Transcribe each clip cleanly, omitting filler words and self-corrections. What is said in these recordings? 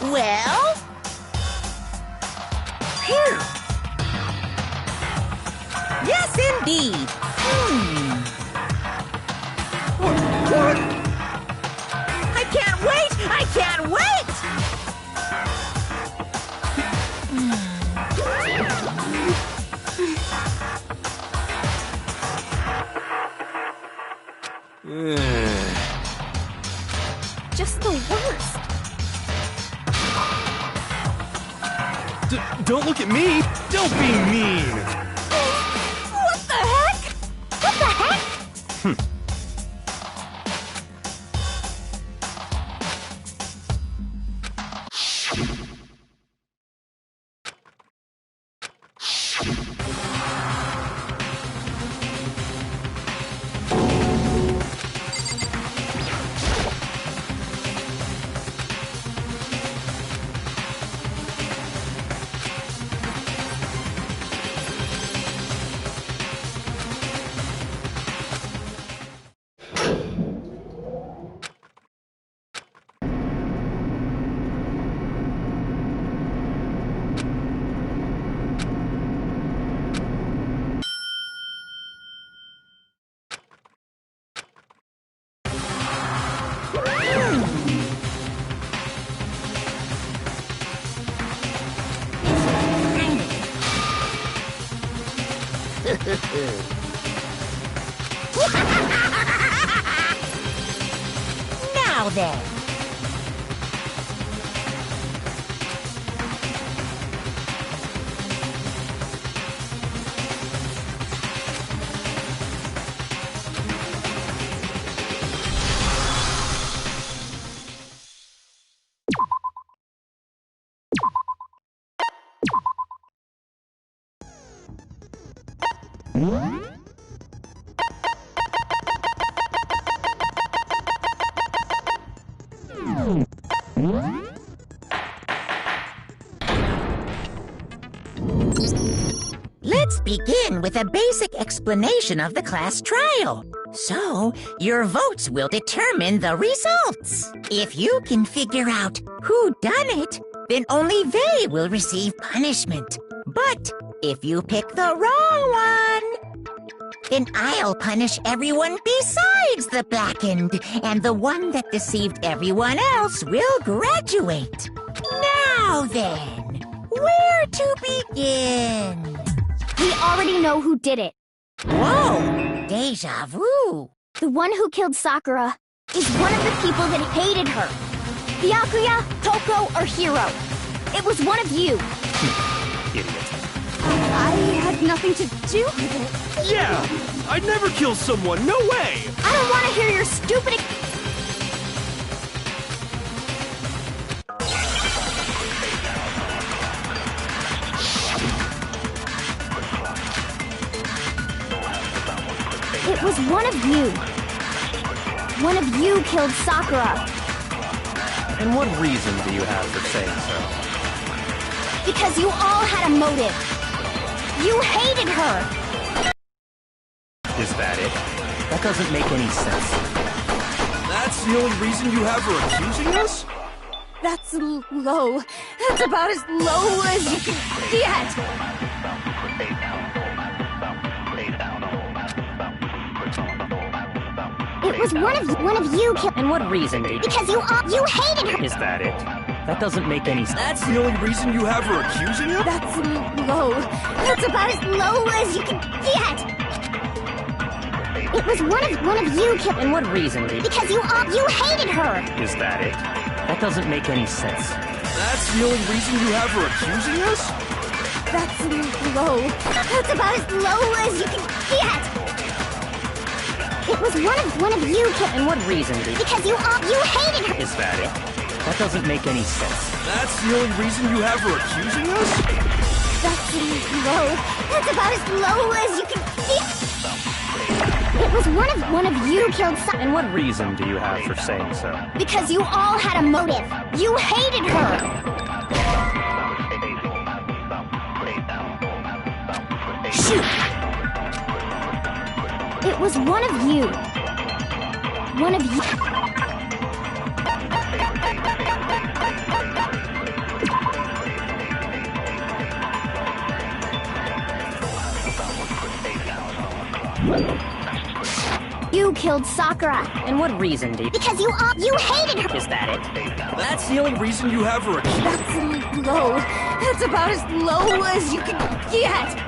Well? Here! Yes, indeed. What? I can't wait! I can't wait! Just the worst. Don't look at me! Don't be mean! What the heck? What the heck? Now then. Let's begin with a basic explanation of the class trial. So, your votes will determine the results. If you can figure out who done it, then only they will receive punishment. But if you pick the wrong one, then I'll punish everyone besides the blackened, and the one that deceived everyone else will graduate. Now then, where to begin? We already know who did it. Whoa! Deja vu! The one who killed Sakura is one of the people that hated her. Byakuya, Toko, or Hiro. It was one of you. Idiot. I had nothing to do with it. Yeah! I'd never kill someone, no way! I don't want to hear your stupid... It was one of you. One of you killed Sakura. And what reason do you have for saying so? Because you all had a motive. You hated her. Is that it? That doesn't make any sense. That's the only reason you have for accusing us? That's low. That's about as low as you can get. It was one of you killed. And what reason did you... Because you hated her. Is that it? That doesn't make any sense. That's the only reason you have for accusing us? That's low. That's about as low as you can get. It was one of you killed. And what reason did you... Because you hated her. Is that it? That doesn't make any sense. That's the only reason you have for accusing us? That's low. That's about as low as you can get. It was one of you killed. And what reason did you... Because you hated her. Is that it? That doesn't make any sense. That's the only reason you have for accusing us? That's low. That's about as low as you can get. It was one of you killed And what reason do you have for saying so? Because you all had a motive. You hated her. Shoot! It was one of you. One of you. You killed Sakura. And what reason do you... Because you hated her. Is that it? That's the only reason you have her accused. That's low. That's about as low as you can get.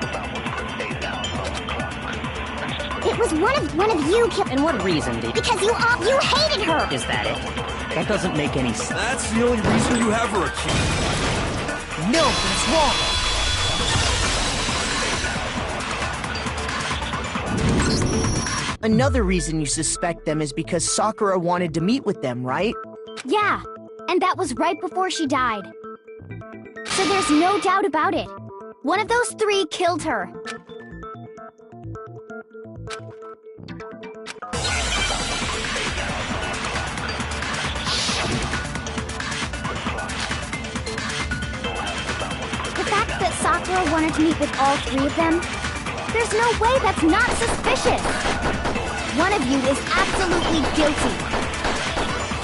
It was one of you killed. And what reason do you... Because you hated her. Is that it? That doesn't make any sense. That's the only reason you have her accused. No, that's wrong. Another reason you suspect them is because Sakura wanted to meet with them, right? Yeah, and that was right before she died. So there's no doubt about it. One of those three killed her. The fact that Sakura wanted to meet with all three of them, there's no way that's not suspicious. One of you is absolutely guilty.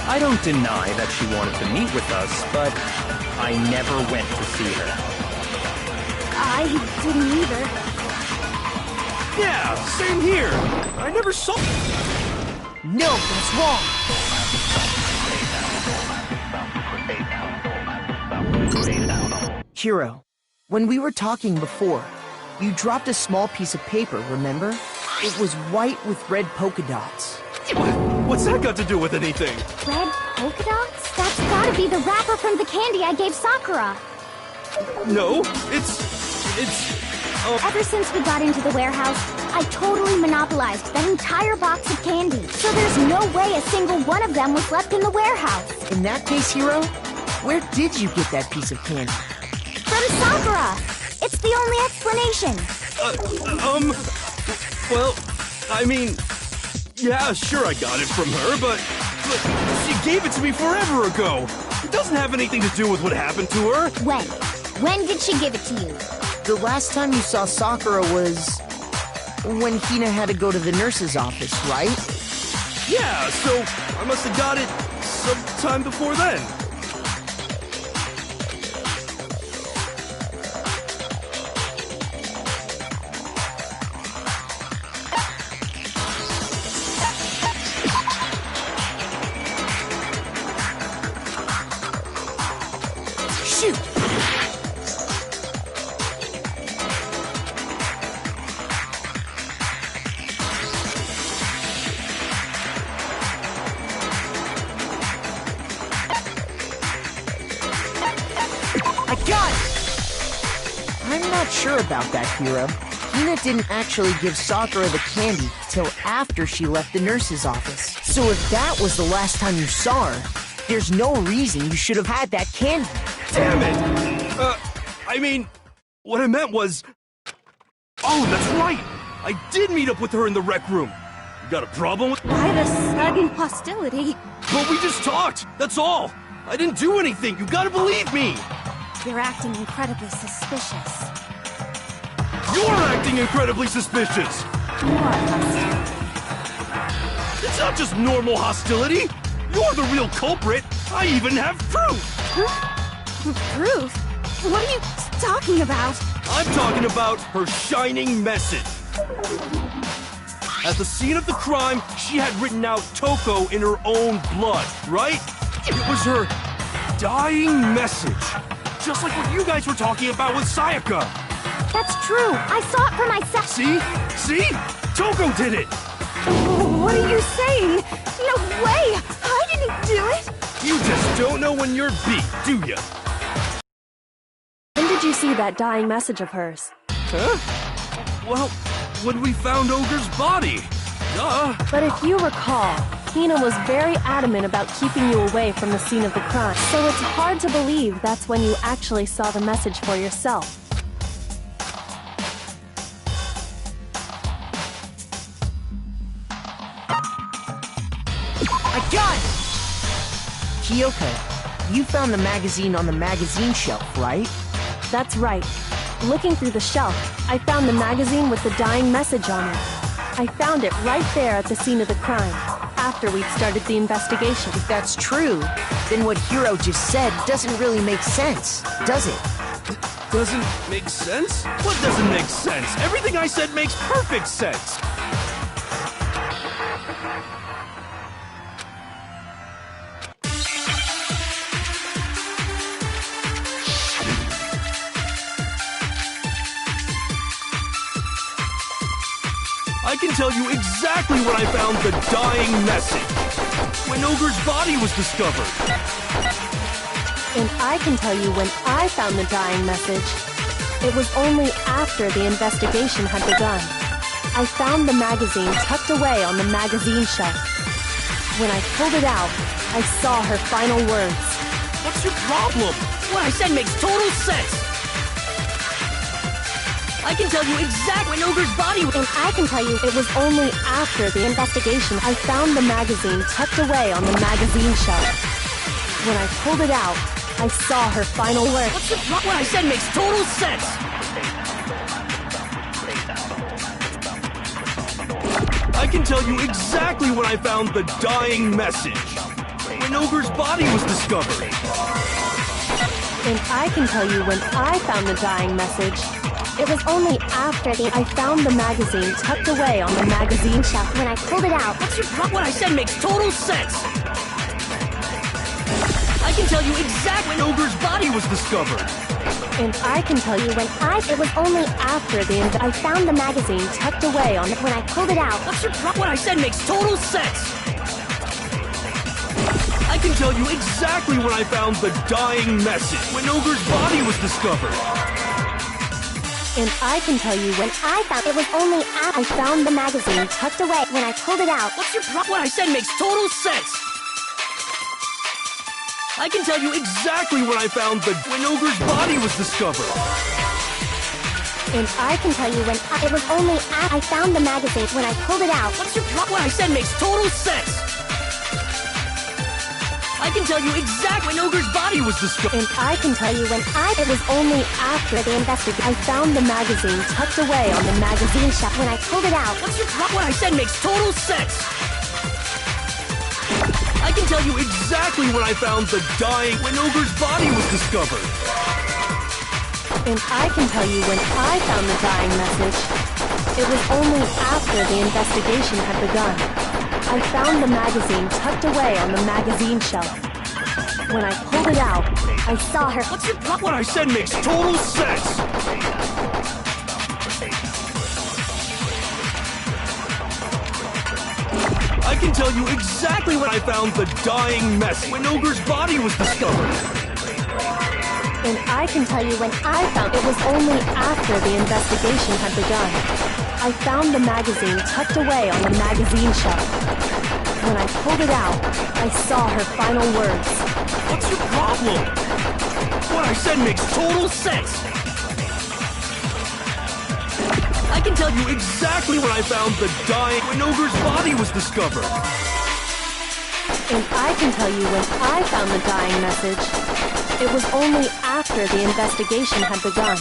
I don't deny that she wanted to meet with us, but I never went to see her. I didn't either. Yeah, same here. I never saw... No, that's wrong. Hiro, when we were talking before, you dropped a small piece of paper, remember? It was white with red polka dots. What's that got to do with anything? Red polka dots? That's gotta be the wrapper from the candy I gave Sakura. No, it's... Ever since we got into the warehouse, I totally monopolized that entire box of candy. So there's no way a single one of them was left in the warehouse. In that case, Hiro, where did you get that piece of candy? From Sakura! It's the only explanation. Well, I mean... Yeah, sure I got it from her, but she gave it to me forever ago. It doesn't have anything to do with what happened to her. When? When did she give it to you? The last time you saw Sakura was... when Hina had to go to the nurse's office, right? Yeah, so I must have got it sometime before then. Shoot! I got it! I'm not sure about that, Hiro. Hina didn't actually give Sakura the candy till after she left the nurse's office. So if that was the last time you saw her, there's no reason you should have had that candy. Damn it! I mean, what I meant was... Oh, that's right! I did meet up with her in the rec room. You got a problem with... Why the sudden hostility? But we just talked, that's all! I didn't do anything, you gotta believe me! You're acting incredibly suspicious. You're acting incredibly suspicious! It's not just normal hostility! You're the real culprit! I even have proof! Proof? What are you talking about? I'm talking about her shining message. At the scene of the crime, she had written out Toko in her own blood, right? It was her dying message. Just like what you guys were talking about with Sayaka. That's true. I saw it for myself. See? See? Toko did it! What are you saying? No way! I didn't do it! You just don't know when you're beat, do ya? When did you see that dying message of hers? Huh? Well, when we found Ogre's body. Duh. But if you recall, Hina was very adamant about keeping you away from the scene of the crime, so it's hard to believe that's when you actually saw the message for yourself. I got it! Kyoko, you found the magazine on the magazine shelf, right? That's right. Looking through the shelf, I found the magazine with the dying message on it. I found it right there at the scene of the crime, after we'd started the investigation. If that's true, then what Hiro just said doesn't really make sense, does it? Doesn't make sense? What doesn't make sense? Everything I said makes perfect sense! I can tell you exactly when I found the dying message. When Ogre's body was discovered. And I can tell you when I found the dying message. It was only after the investigation had begun. I found the magazine tucked away on the magazine shelf. When I pulled it out, I saw her final words. What's your problem? What I said makes total sense. I can tell you exactly when Ogre's body was... And I can tell you it was only after the investigation I found the magazine tucked away on the magazine shelf. When I pulled it out, I saw her final words. What's your problem? What I said makes total sense. I can tell you exactly when I found the dying message. When Ogre's body was discovered. And I can tell you when I found the dying message. It was only after I found the magazine tucked away on the magazine shelf. When I pulled it out... What's your problem? What I said makes total sense. I can tell you exactly when Ogre's body was discovered. And I can tell you when it was only after I found the magazine tucked away on when I pulled it out. What's your problem? What I said makes total sense. I can tell you exactly when I found the dying message. When Ogre's body was discovered. And I can tell you when I found it was only after I found the magazine tucked away when I pulled it out. What's your problem? What I said makes total sense. I can tell you exactly when I found when Ogre's body was discovered. And I can tell you when it was only after I found the magazine when I pulled it out. What's your problem? What I said makes total sense. I can tell you exactly when Ogre's body was discovered. And I can tell you when it was only after the investigation I found the magazine tucked away on the magazine shelf when I pulled it out. What's your problem? What I said makes total sense. I can tell you exactly when I found the dying when Ogre's body was discovered. And I can tell you when I found the dying message. It was only after the investigation had begun. I found the magazine tucked away on the magazine shelf. When I pulled it out, I saw her. What's your problem? What I said makes total sense. I can tell you exactly when I found the dying message. When Ogre's body was discovered. And I can tell you when I found it was only after the investigation had begun. I found the magazine tucked away on the magazine shelf. When I pulled it out, I saw her final words. What's your problem? What I said makes total sense. I can tell you exactly when I found the dying when Ogre's body was discovered. And I can tell you when I found the dying message. It was only after the investigation had begun.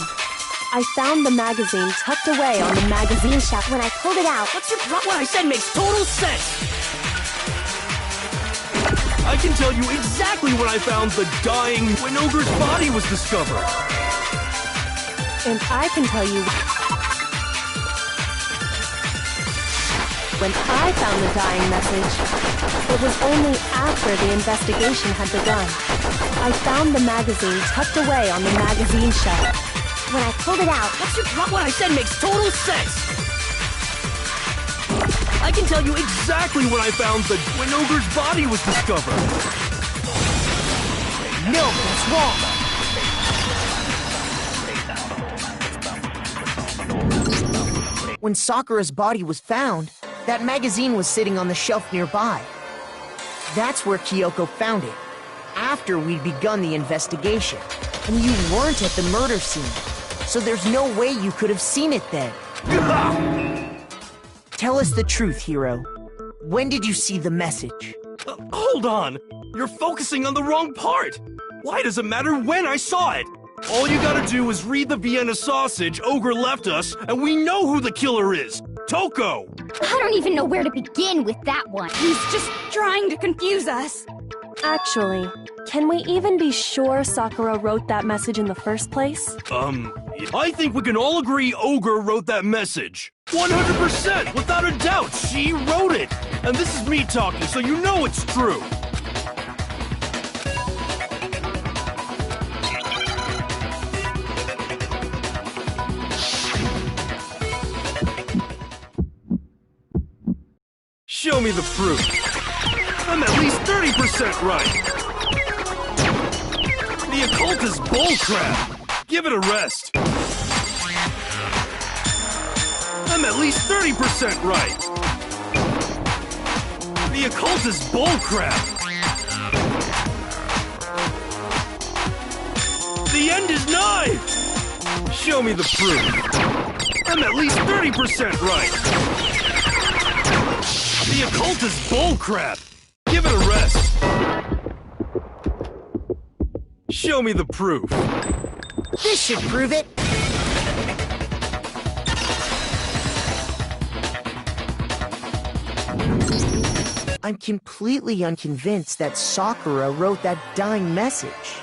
I found the magazine tucked away on the magazine shelf. When I pulled it out... What's your problem? What I said makes total sense. I can tell you exactly when I found the dying when Ogre's body was discovered. And I can tell you when I found the dying message. It was only after the investigation had begun. I found the magazine tucked away on the magazine shelf. When I pulled it out... What's your problem? What I said makes total sense. I can tell you exactly when I found when Ogre's body was discovered. No, that's wrong. When Sakura's body was found, that magazine was sitting on the shelf nearby. That's where Kyoko found it, after we'd begun the investigation. And you weren't at the murder scene, so there's no way you could have seen it then. Tell us the truth, Hiro. When did you see the message? Hold on! You're focusing on the wrong part! Why does it matter when I saw it? All you gotta do is read the Vienna sausage Ogre left us, and we know who the killer is! Toko! I don't even know where to begin with that one. He's just trying to confuse us. Actually, can we even be sure Sakura wrote that message in the first place? I think we can all agree Ogre wrote that message. 100%! Without a doubt, she wrote it! And this is me talking, so you know it's true! Show me the proof. I'm at least 30% right. The occult is bullcrap. Give it a rest. I'm at least 30% right. The occult is bullcrap. The end is nigh. Show me the proof. I'm at least 30% right. The occult is bullcrap. Give it a rest. Show me the proof. This should prove it. I'm completely unconvinced that Sakura wrote that dying message.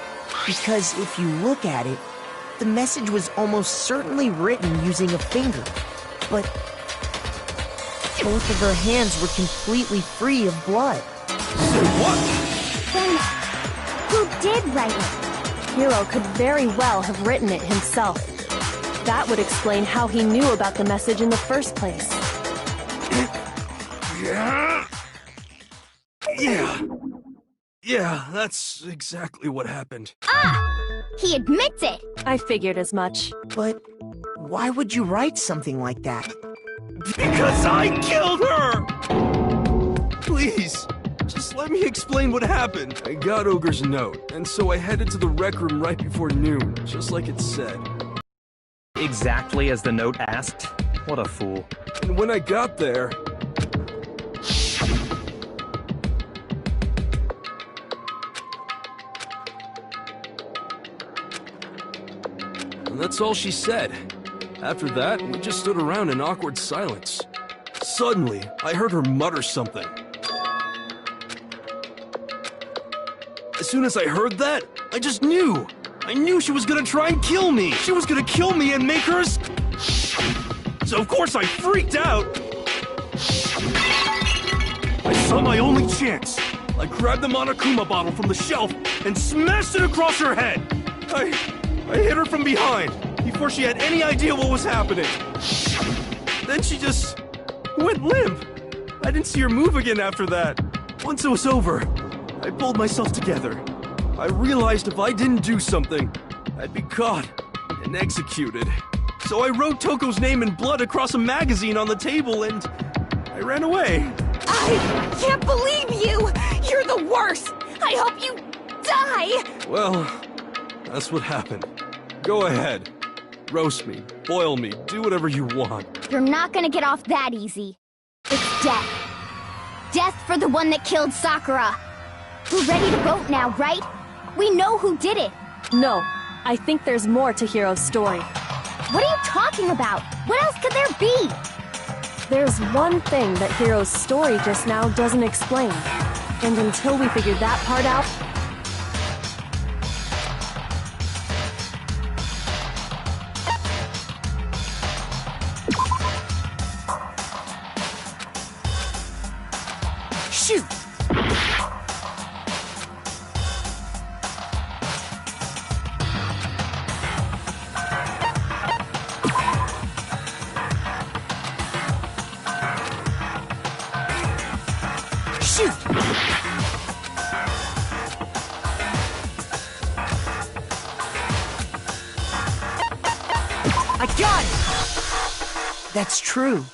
Because if you look at it, the message was almost certainly written using a finger. But both of her hands were completely free of blood. Say what? Then, who did write it? Hiro could very well have written it himself. That would explain how he knew about the message in the first place. Yeah, that's exactly what happened. Ah! He admits it! I figured as much. But why would you write something like that? Because I killed her! Please, just let me explain what happened. I got Ogre's note, and so I headed to the rec room right before noon, just like it said. Exactly as the note asked? What a fool. And when I got there... And that's all she said. After that, we just stood around in awkward silence. Suddenly, I heard her mutter something. As soon as I heard that, I just knew. I knew she was gonna try and kill me. She was gonna kill me and make her So of course I freaked out. I saw my only chance. I grabbed the Monokuma bottle from the shelf and smashed it across her head. I hit her from behind before she had any idea what was happening. Then she just went limp. I didn't see her move again after that. Once it was over, I pulled myself together. I realized if I didn't do something, I'd be caught and executed. So I wrote Toko's name in blood across a magazine on the table and I ran away. I can't believe you! You're the worst! I hope you die! Well, that's what happened. Go ahead. Roast me, boil me, do whatever you want. You're not gonna get off that easy. It's death. Death for the one that killed Sakura. We're ready to vote now, right? We know who did it. No, I think there's more to Hiro's story. What are you talking about? What else could there be? There's one thing that Hiro's story just now doesn't explain. And until we figure that part out... Shoot! Shoot! I got it! That's true.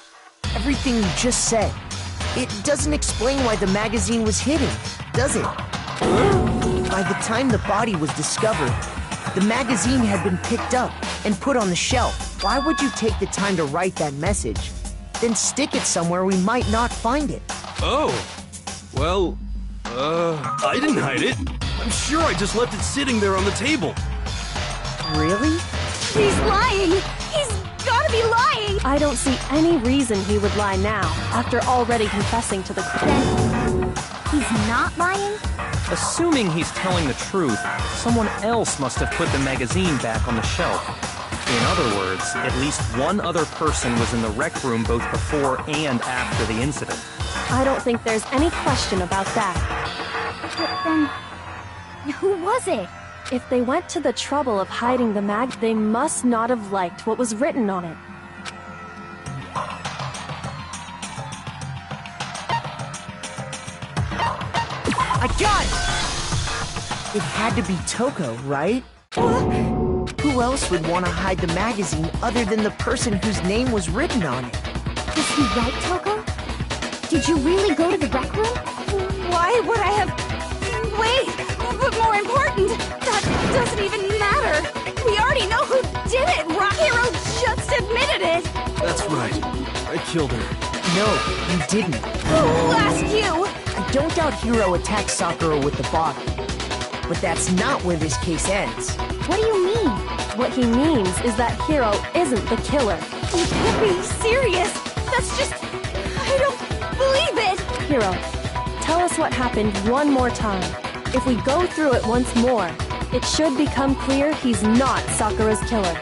Everything you just said. It doesn't explain why the magazine was hidden, does it? By the time the body was discovered, the magazine had been picked up and put on the shelf. Why would you take the time to write that message, then stick it somewhere we might not find it? Oh. Well, I didn't hide it. I'm sure I just left it sitting there on the table. Really? He's lying! He's gotta be lying! I don't see any reason he would lie now, after already confessing to the crime. Then, he's not lying? Assuming he's telling the truth, someone else must have put the magazine back on the shelf. In other words, at least one other person was in the rec room both before and after the incident. I don't think there's any question about that. But then, who was it? If they went to the trouble of hiding the mag, they must not have liked what was written on it. It had to be Toko, right? Who else would want to hide the magazine other than the person whose name was written on it? Was he right, Toko? Did you really go to the rec room? Why would I have... Wait, but more important, that doesn't even matter. We already know who did it. Rock Hero just admitted it. That's right. I killed her. No, you didn't. Who asked you? I don't doubt Hiro attacked Sakura with the bottle. But that's not where this case ends. What do you mean? What he means is that Hiro isn't the killer. You can't be serious. That's just... I don't believe it. Hiro, tell us what happened one more time. If we go through it once more, it should become clear he's not Sakura's killer.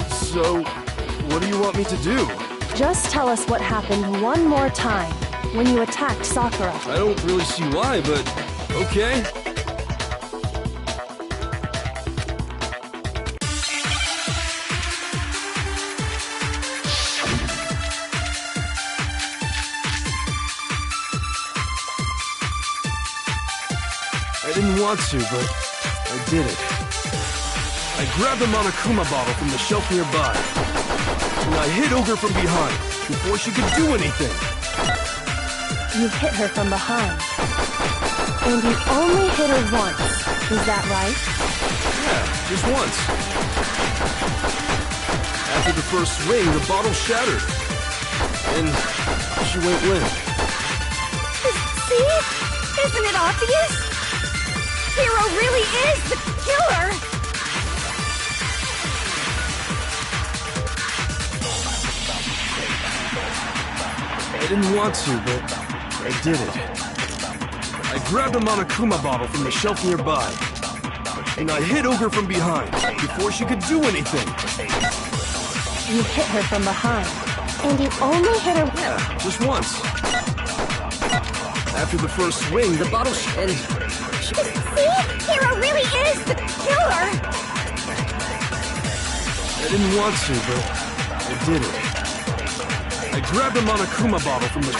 So, what do you want me to do? Just tell us what happened one more time when you attacked Sakura. I don't really see why, but okay. I didn't want to, but I did it. I grabbed the Monokuma bottle from the shelf nearby, and I hit Ogre from behind before she could do anything. You hit her from behind. And you only hit her once. Is that right? Yeah, just once. After the first swing, the bottle shattered, and she went limp. See? Isn't it obvious? Hiro really is the killer! I didn't want to, but I did it. I grabbed the Monokuma bottle from the shelf nearby, and I hit Ogre from behind before she could do anything. You hit her from behind. And you only hit her... Yeah, just once. After the first swing, the bottle and... See? Hiro really is the killer! I didn't want to, but I did it. I grabbed the Monokuma bottle from the...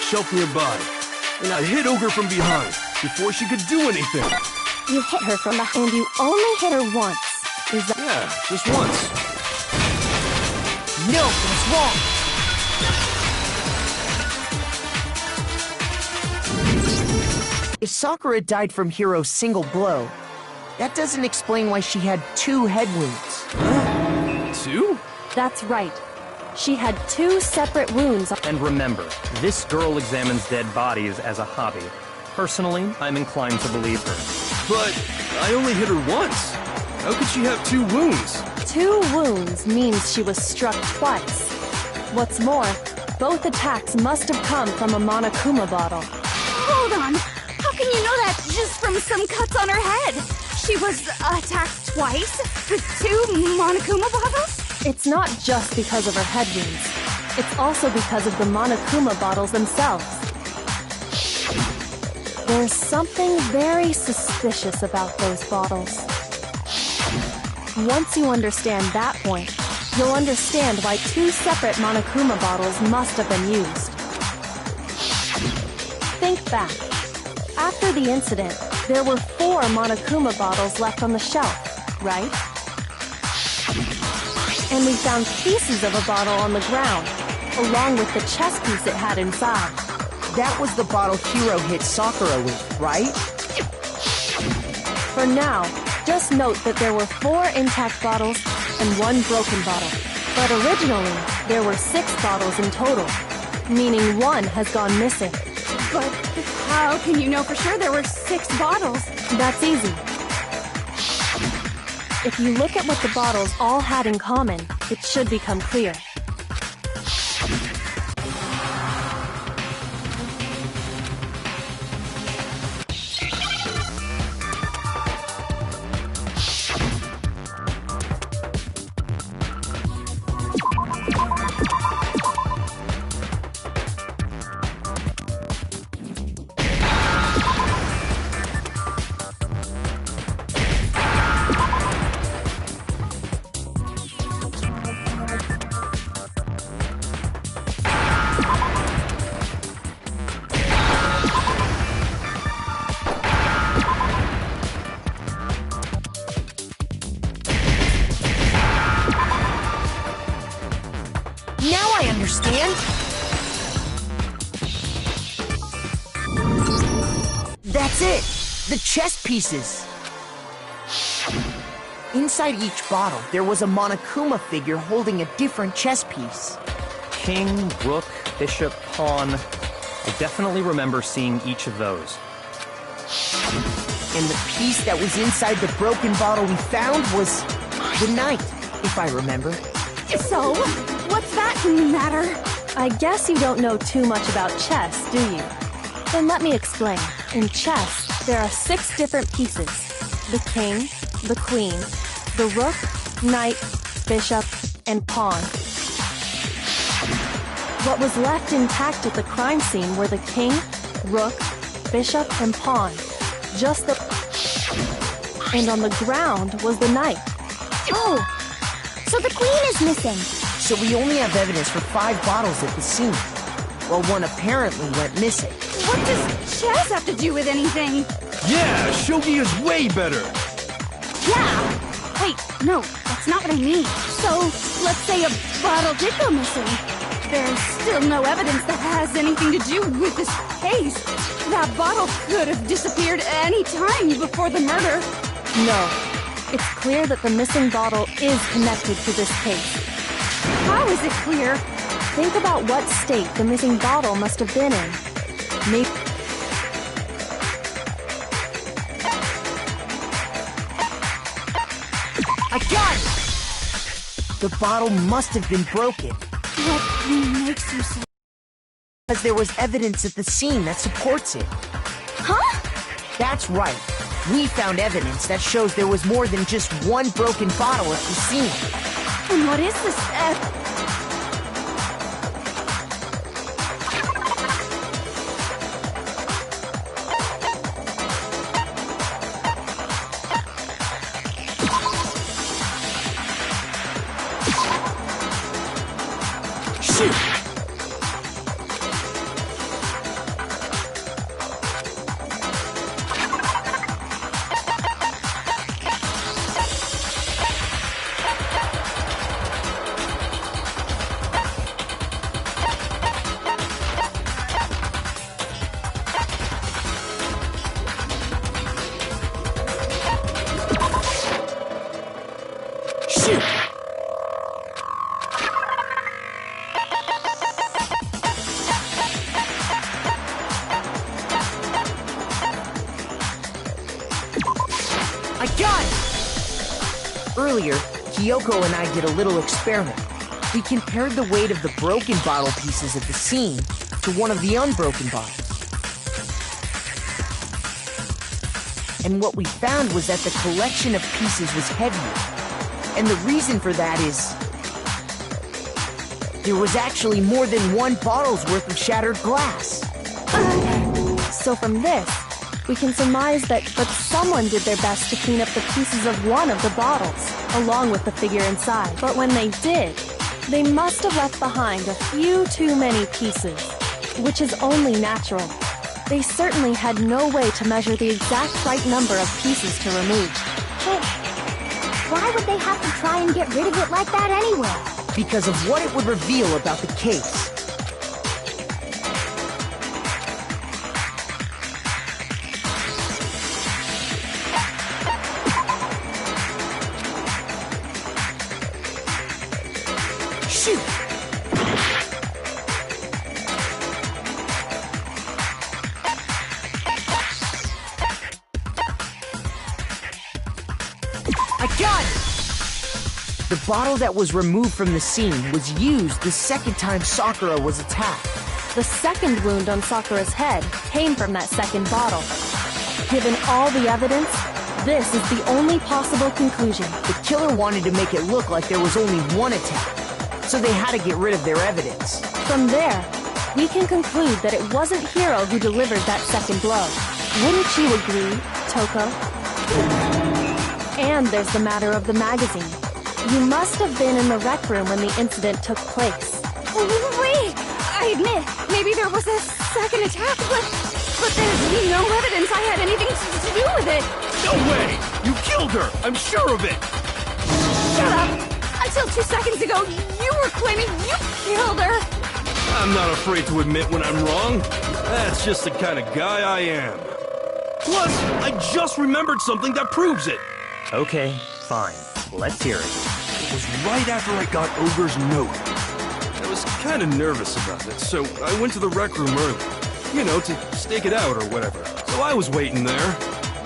shelf nearby, and I hit Ogre from behind before she could do anything. You hit her from behind, and you only hit her once. Is that... Yeah, just once. No, that's wrong! If Sakura died from Hiro's single blow, that doesn't explain why she had 2 head wounds. 2? That's right. She had 2 separate wounds. And remember, this girl examines dead bodies as a hobby. Personally, I'm inclined to believe her. But I only hit her once. How could she have 2 wounds? 2 wounds means she was struck twice. What's more, both attacks must have come from a Monokuma bottle. Hold on. How can you know that just from some cuts on her head? She was attacked twice with 2 Monokuma bottles? It's not just because of her head wounds. It's also because of the Monokuma bottles themselves. There's something very suspicious about those bottles. Once you understand that point, you'll understand why 2 separate Monokuma bottles must have been used. Think back. After the incident, there were 4 Monokuma bottles left on the shelf, right? And we found pieces of a bottle on the ground, along with the chess piece it had inside. That was the bottle Hiro hit Sakura with, right? For now, just note that there were 4 intact bottles and 1 broken bottle. But originally, there were 6 bottles in total, meaning 1 has gone missing. But how can you know for sure there were 6 bottles? That's easy. If you look at what the bottles all had in common, it should become clear. That's it! The chess pieces! Inside each bottle, there was a Monokuma figure holding a different chess piece. King, rook, bishop, pawn. I definitely remember seeing each of those. And the piece that was inside the broken bottle we found was the knight, if I remember. So, what's that matter? I guess you don't know too much about chess, do you? Then let me explain. In chess, there are 6 different pieces. The king, the queen, the rook, knight, bishop, and pawn. What was left intact at the crime scene were the king, rook, bishop, and pawn. Just the... And on the ground was the knight. Oh, so the queen is missing. So we only have evidence for 5 bottles at the scene, while one apparently went missing. What does chess have to do with anything? Yeah, shogi is way better. Yeah! Wait, no, that's not what I mean. So, let's say a bottle did go missing. There's still no evidence that has anything to do with this case. That bottle could have disappeared any time before the murder. No. It's clear that the missing bottle is connected to this case. How is it clear? Think about what state the missing bottle must have been in. Maybe... I got it! The bottle must have been broken. What makes you say... Because there was evidence at the scene that supports it. Huh? That's right. We found evidence that shows there was more than just one broken bottle at the scene. And what is this Shoot! Shoot! I got it! Earlier, Kyoko and I did a little experiment. We compared the weight of the broken bottle pieces at the scene to one of the unbroken bottles. And what we found was that the collection of pieces was heavier. And the reason for that is... there was actually more than one bottle's worth of shattered glass. So from this, we can surmise that someone did their best to clean up the pieces of one of the bottles, along with the figure inside. But when they did, they must have left behind a few too many pieces, which is only natural. They certainly had no way to measure the exact right number of pieces to remove. But why would they have to try and get rid of it like that anyway? Because of what it would reveal about the case. Shoot! I got it! The bottle that was removed from the scene was used the second time Sakura was attacked. The second wound on Sakura's head came from that second bottle. Given all the evidence, this is the only possible conclusion. The killer wanted to make it look like there was only one attack, so they had to get rid of their evidence. From there, we can conclude that it wasn't Hiro who delivered that second blow. Wouldn't you agree, Toko? And there's the matter of the magazine. You must have been in the rec room when the incident took place. Wait! I admit, maybe there was a second attack, but there's no evidence I had anything to do with it. No way! You killed her! I'm sure of it! Shut up! Until 2 seconds ago, you were claiming you killed her! I'm not afraid to admit when I'm wrong. That's just the kind of guy I am. Plus, I just remembered something that proves it. Okay, fine. Let's hear it. It was right after I got Ogre's note. I was kind of nervous about it, so I went to the rec room early. You know, to stake it out or whatever. So I was waiting there,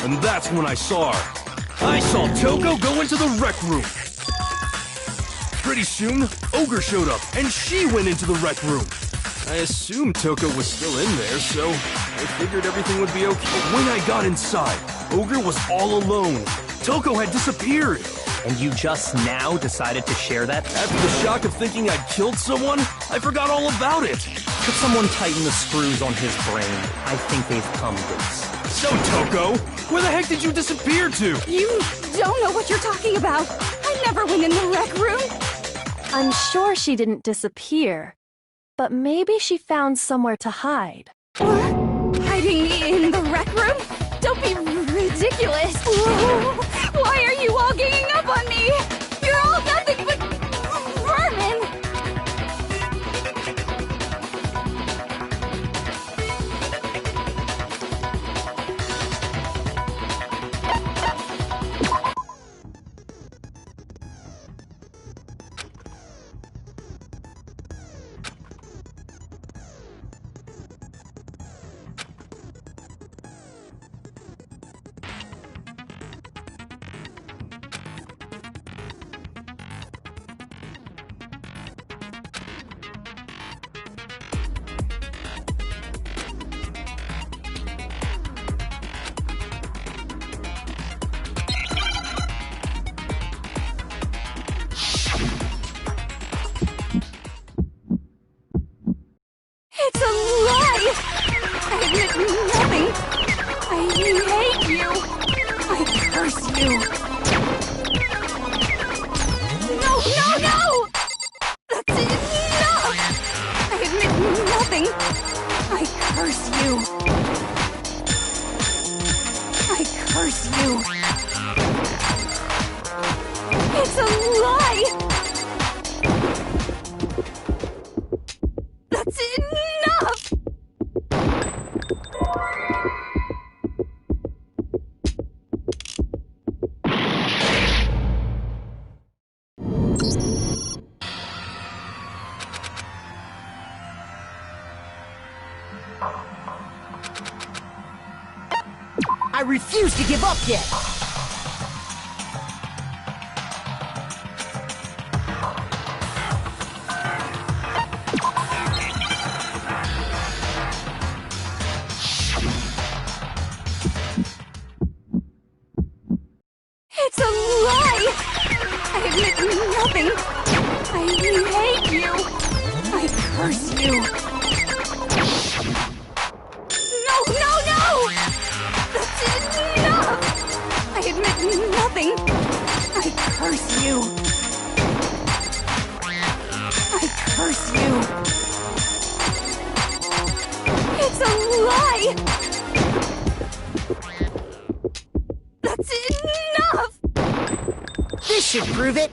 and that's when I saw her. I saw Toko go into the rec room. Pretty soon, Ogre showed up, and she went into the rec room. I assumed Toko was still in there, so I figured everything would be okay. But when I got inside, Ogre was all alone. Toko had disappeared. And you just now decided to share that? After the shock of thinking I'd killed someone, I forgot all about it. Could someone tighten the screws on his brain? I think they've come loose. So, Toko, where the heck did you disappear to? You don't know what you're talking about. I never went in the rec room. I'm sure she didn't disappear, but maybe she found somewhere to hide. What? Hiding in the rec room? Don't be ridiculous. Why are you all ganging up on me? You're all nothing but vermin. It's a lie! I admit nothing. I hate you. I curse you. No, no, no! That's enough! I admit nothing. I curse you. I curse you. It's a lie! That's enough! I refuse to give up yet! It's a lie! I admit nothing. I hate you. I curse you. No, no, no! That's enough! I admit nothing. I curse you. I curse you. It's a lie! That's enough! This should prove it!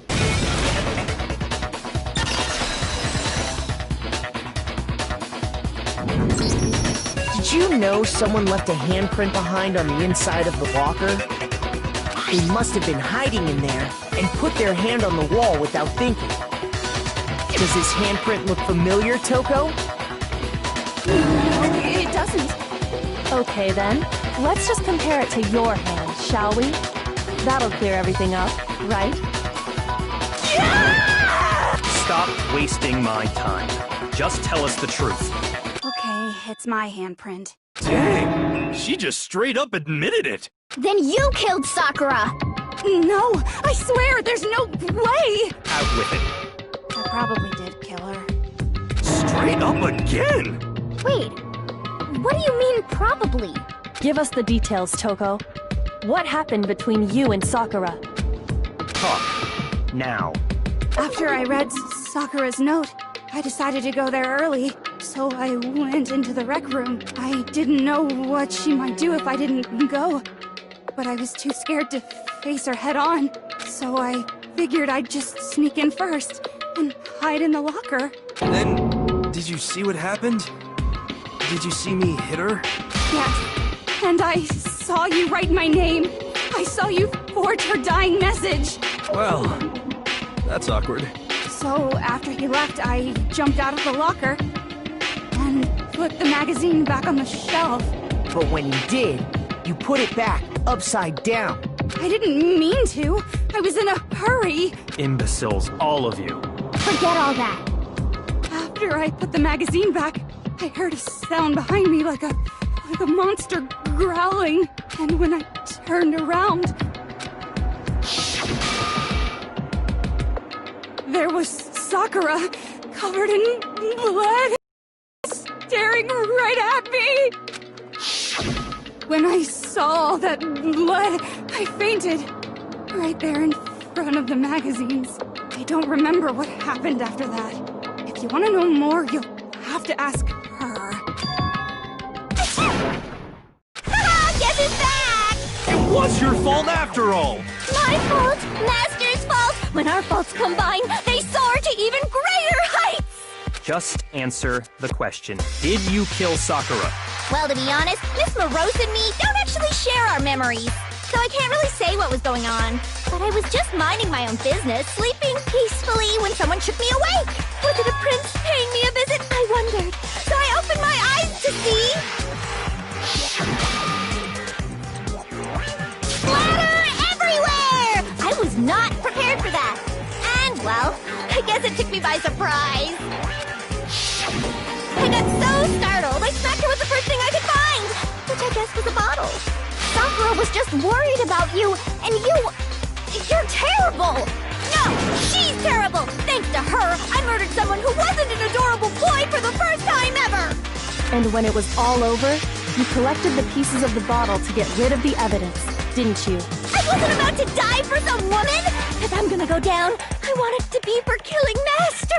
Did you know someone left a handprint behind on the inside of the locker? They must have been hiding in there and put their hand on the wall without thinking. Does this handprint look familiar, Toko? No, it doesn't. Okay then, let's just compare it to your hand, shall we? That'll clear everything up, right? Stop wasting my time. Just tell us the truth. Okay, it's my handprint. Dang, she just straight up admitted it. Then you killed Sakura! No, I swear, there's no way! Out with it. I probably did kill her. Straight up again? Wait, what do you mean probably? Give us the details, Toko. What happened between you and Sakura? Talk. Now. After I read Sakura's note, I decided to go there early, so I went into the rec room. I didn't know what she might do if I didn't go, but I was too scared to face her head on, so I figured I'd just sneak in first and hide in the locker. Then, did you see what happened? Did you see me hit her? Yes, and I saw you write my name. I saw you forge her dying message. Well, that's awkward. So after he left, I jumped out of the locker and put the magazine back on the shelf. But when you did, you put it back, upside down. I didn't mean to. I was in a hurry. Imbeciles, all of you. Forget all that. After I put the magazine back, I heard a sound behind me like a monster growling. And when I turned around, there was Sakura, covered in blood, staring right at me. When I saw all that blood, I fainted. Right there in front of the magazines. I don't remember what happened after that. If you want to know more, you'll have to ask her. Guess who's back? It was your fault after all! My fault, Master's fault. When our faults combine, they soar to even greater heights. Just answer the question. Did you kill Sakura? Well, to be honest, Miss Morose and me don't actually share our memories, so I can't really say what was going on. But I was just minding my own business, sleeping peacefully when someone shook me awake. Was it a prince paying me a visit? I wondered. So I opened my eyes to see... splatter everywhere! I was not prepared for that. And, well, I guess it took me by surprise. I got so startled, I smacked her with the first thing I could find, which I guess was a bottle. Sakura was just worried about you, and you're terrible! No, she's terrible! Thanks to her, I murdered someone who wasn't an adorable boy for the first time ever! And when it was all over, you collected the pieces of the bottle to get rid of the evidence, didn't you? I wasn't about to die for some woman! If I'm gonna go down, I want it to be for killing Master!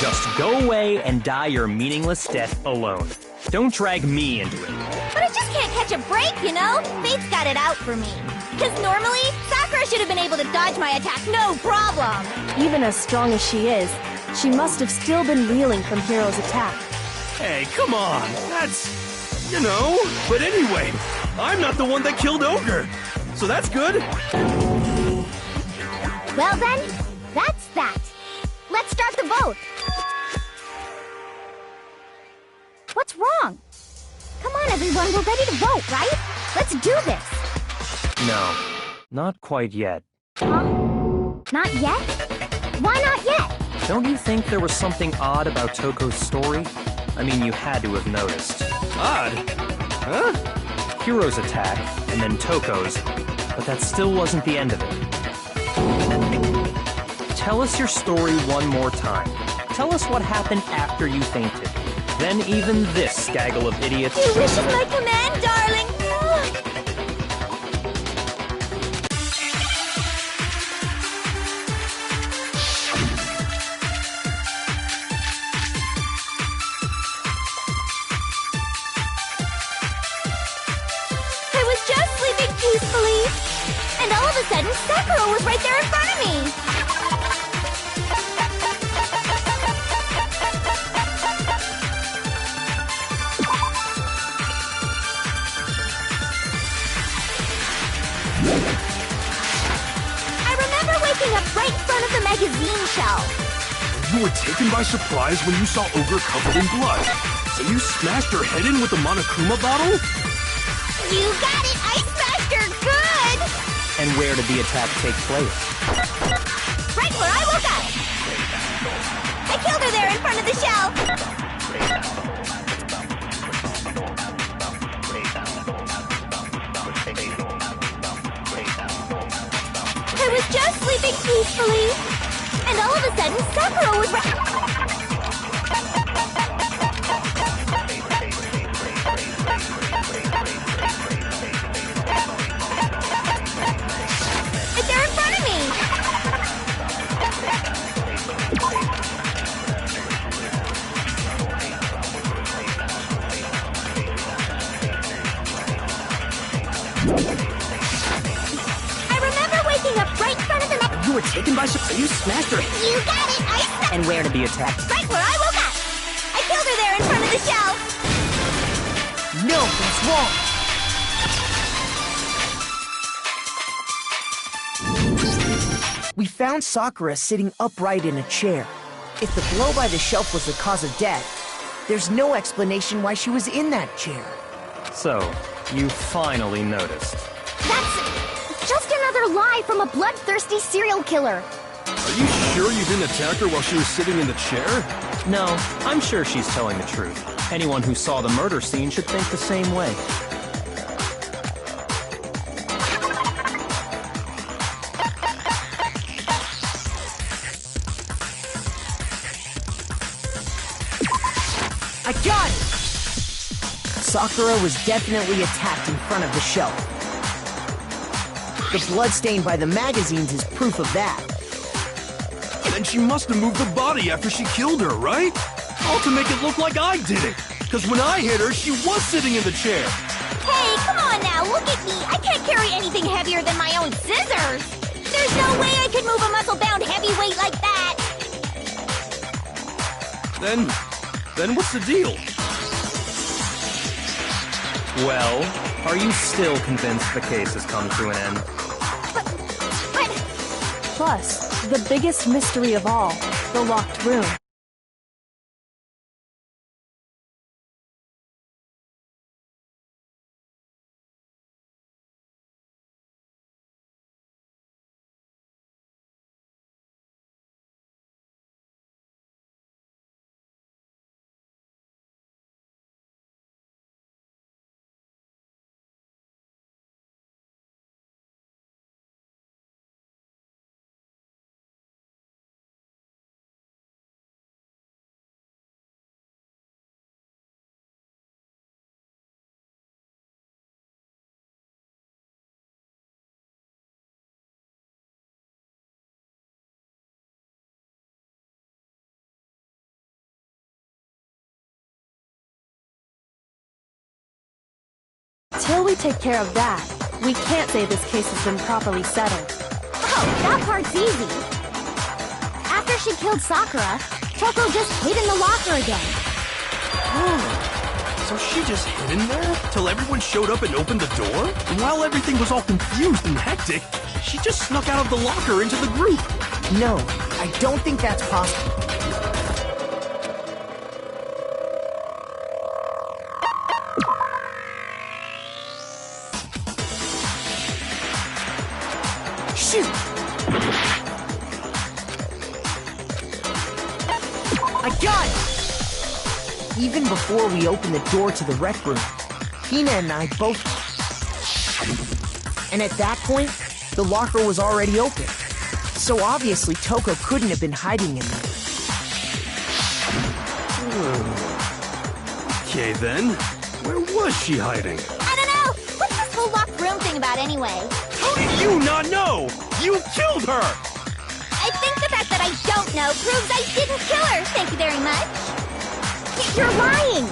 Just go away and die your meaningless death alone. Don't drag me into it. But I just can't catch a break, you know? Fate's got it out for me. Because normally, Sakura should have been able to dodge my attack, no problem! Even as strong as she is, she must have still been reeling from Hiro's attack. Hey, come on! That's... you know... But anyway, I'm not the one that killed Ogre! So that's good! Well then, that's that. Let's start the vote. What's wrong? Come on, everyone, we're ready to vote, right? Let's do this. No, not quite yet. Huh? Not yet? Why not yet? Don't you think there was something odd about Toko's story? I mean, you had to have noticed. Odd? Huh? Hiro's attack, and then Toko's, but that still wasn't the end of it. Tell us your story one more time. Tell us what happened after you fainted. Then even this gaggle of idiots... Your wish is my command, darling! I was just sleeping peacefully, and all of a sudden, Sakura was right there in front of me! Up right in front of the magazine shelf. You were taken by surprise when you saw Ogre covered in blood. So you smashed her head in with the Monokuma bottle? You got it! I smashed her good! And where did the attack take place? Right where I woke up! I killed her there in front of the shelf! I was just sleeping peacefully, and all of a sudden, Sakura was right... right there in front of me! Up right in front of the You were taken by surprise. You smashed her. You got it! I And where did the attack? right where I woke up! I killed her there in front of the shelf! No, that's wrong. found Sakura sitting upright in a chair. If the blow by the shelf was the cause of death, there's no explanation why she was in that chair. So, you finally noticed. That's just another lie from a bloodthirsty serial killer. Are you sure you didn't attack her while she was sitting in the chair? No, I'm sure she's telling the truth. Anyone who saw the murder scene should think the same way. I got it! Sakura was definitely attacked in front of the shelf. The blood stain by the magazines is proof of that. Then she must have moved the body after she killed her, right? All to make it look like I did it. Because when I hit her, she was sitting in the chair. Hey, come on now, look at me. I can't carry anything heavier than my own scissors. There's no way I could move a muscle-bound heavyweight like that. Then what's the deal? Well, are you still convinced the case has come to an end? But... Plus, the biggest mystery of all, the locked room. Till we take care of that, we can't say this case has been properly settled. Oh, that part's easy. After she killed Sakura, Toko just hid in the locker again. So she just hid in there till everyone showed up and opened the door? And while everything was all confused and hectic, she just snuck out of the locker into the group. No, I don't think that's possible. Shoot! I got it! Even before we opened the door to the rec room, Hina and I both... And at that point, the locker was already open. So obviously Toko couldn't have been hiding in there. Okay then, where was she hiding? I don't know. What's this whole locked room thing about anyway? How did you not know? You killed her! I think the fact that I don't know proves I didn't kill her. Thank you very much. You're lying.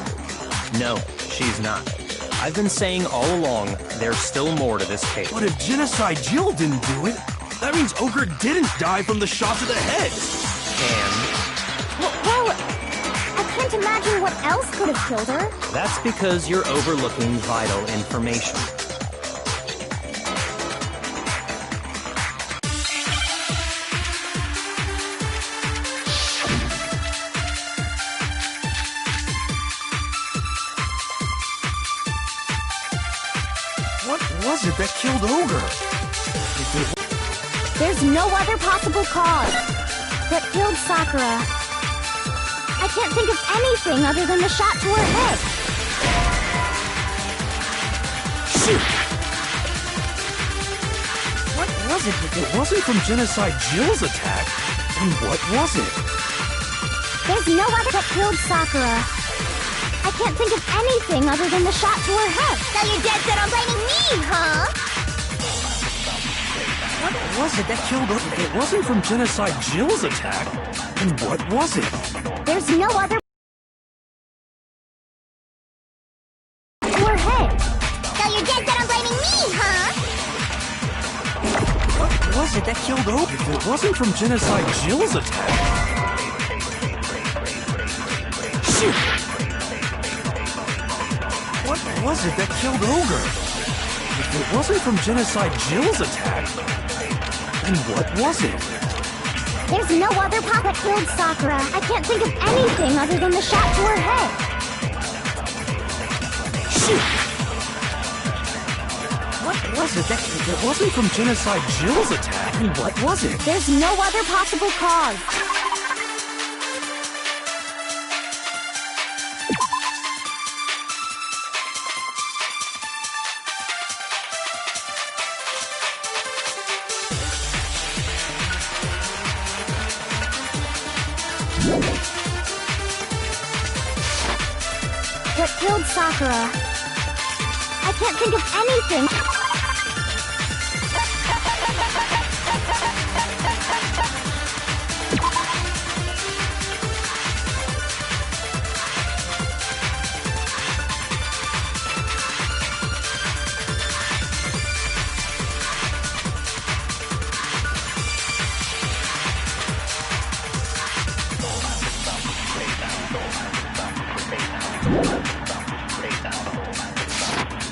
No, she's not. I've been saying all along, there's still more to this case. But if Genocide Jill didn't do it, that means Ogre didn't die from the shot to the head. And Well, I can't imagine what else could have killed her. that's because you're overlooking vital information. What was it that killed Ogre? There's no other possible cause. What killed Sakura? I can't think of anything other than the shot to her head. Shoot! What was it? It wasn't from Genocide Jill's attack. And what was it? There's no other that killed Sakura. I can't think of anything other than the shot to her head. So you're dead set on blaming me, huh? What was it that killed Ogre? It wasn't from Genocide Jill's attack. And what was it? There's no other to her head. So you're dead set on blaming me, huh? What was it that killed Ogre? If it wasn't from Genocide Jill's attack. Shoot! What was it that killed Ogre? If it wasn't from Genocide Jill's attack, then what was it? There's no other pop that killed Sakura. I can't think of anything other than the shot to her head. Shoot! What was it? That wasn't from Genocide Jill's attack. And what was it? There's no other possible cause. What killed Sakura? I can't think of anything.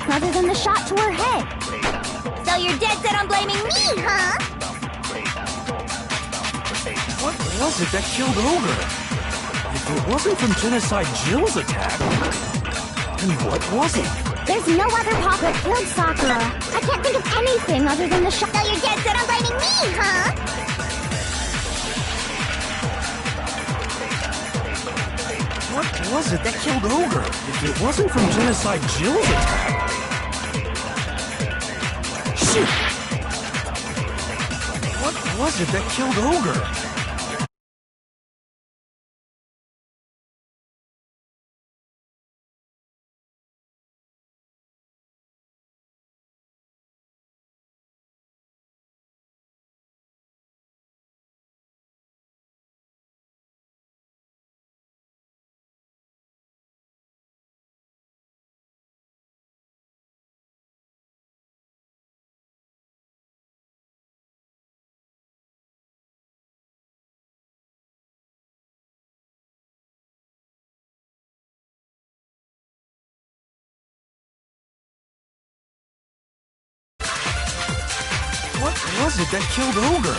Other than the shot to her head. So you're dead set on blaming me, huh? What was it that killed Ogre? If it wasn't from Genocide Jill's attack, then what was it? There's no other pop that killed Sakura. I can't think of anything other than the shot. So you're dead set on blaming me, huh? What was it that killed Ogre? If it wasn't from Genocide Jill's attack, what was it that killed Ogre? What was it that killed Ogre?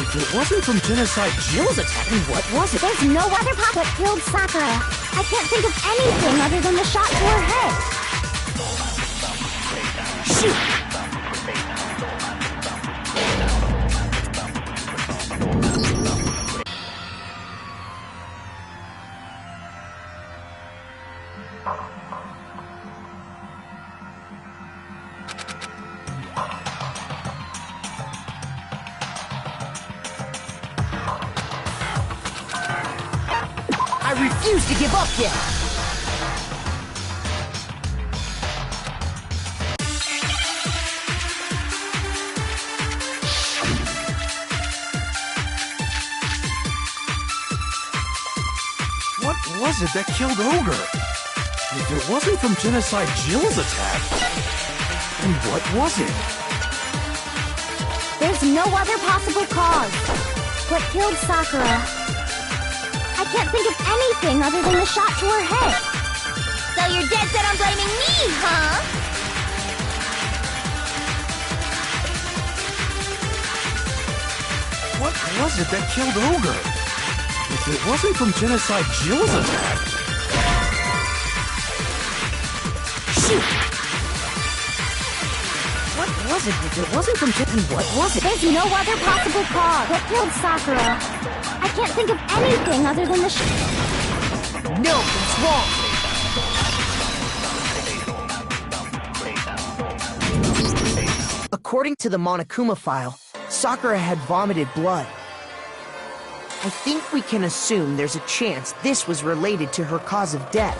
If it wasn't from Genocide Jill's attack, then what was it? There's no other pop that killed Sakura. I can't think of anything other than the shot to her head. Shoot! I refuse to give up yet! What was it that killed Ogre? If it wasn't from Genocide Jill's attack, then what was it? There's no other possible cause. What killed Sakura? I can't think of anything other than the shot to her head. So you're dead set on blaming me, huh? What was it that killed Ogre? If it wasn't from Genocide Jill's attack... Shoot! What was it? If it wasn't from Jip, then what was it? There's no other possible cause. What killed Sakura? I can't think of anything other than the No, it's wrong! According to the Monokuma file, Sakura had vomited blood. I think we can assume there's a chance this was related to her cause of death.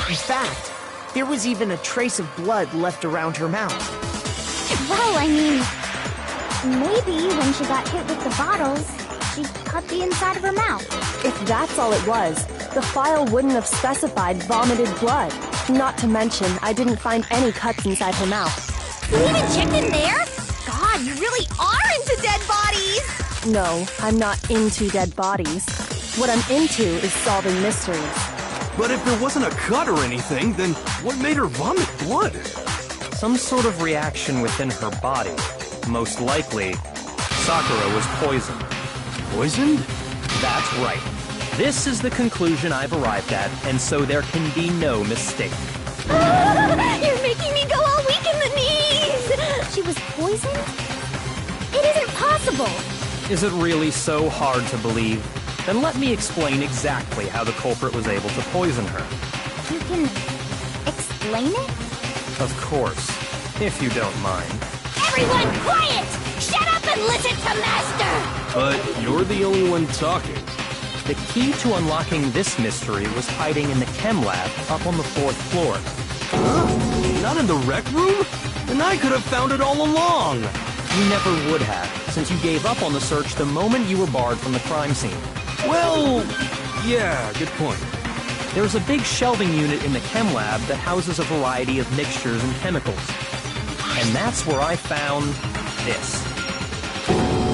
In fact, there was even a trace of blood left around her mouth. Well, I mean, maybe when she got hit with the bottles, she cut the inside of her mouth. If that's all it was, the file wouldn't have specified vomited blood. Not to mention, I didn't find any cuts inside her mouth. You even checked in there? God, you really are into dead bodies! No, I'm not into dead bodies. What I'm into is solving mysteries. But if there wasn't a cut or anything, then what made her vomit blood? Some sort of reaction within her body. Most likely, Sakura was poisoned. Poisoned? That's right. This is the conclusion I've arrived at, and so there can be no mistake. You're making me go all weak in the knees! She was poisoned? It isn't possible! Is it really so hard to believe? Then let me explain exactly how the culprit was able to poison her. You can explain it? Of course, if you don't mind. Everyone quiet! Shut up and listen to Master! But you're the only one talking. The key to unlocking this mystery was hiding in the chem lab up on the 4th floor. Not in the rec room? Then I could have found it all along. You never would have, since you gave up on the search the moment you were barred from the crime scene. Well, yeah, good point. There's a big shelving unit in the chem lab that houses a variety of mixtures and chemicals. And that's where I found this.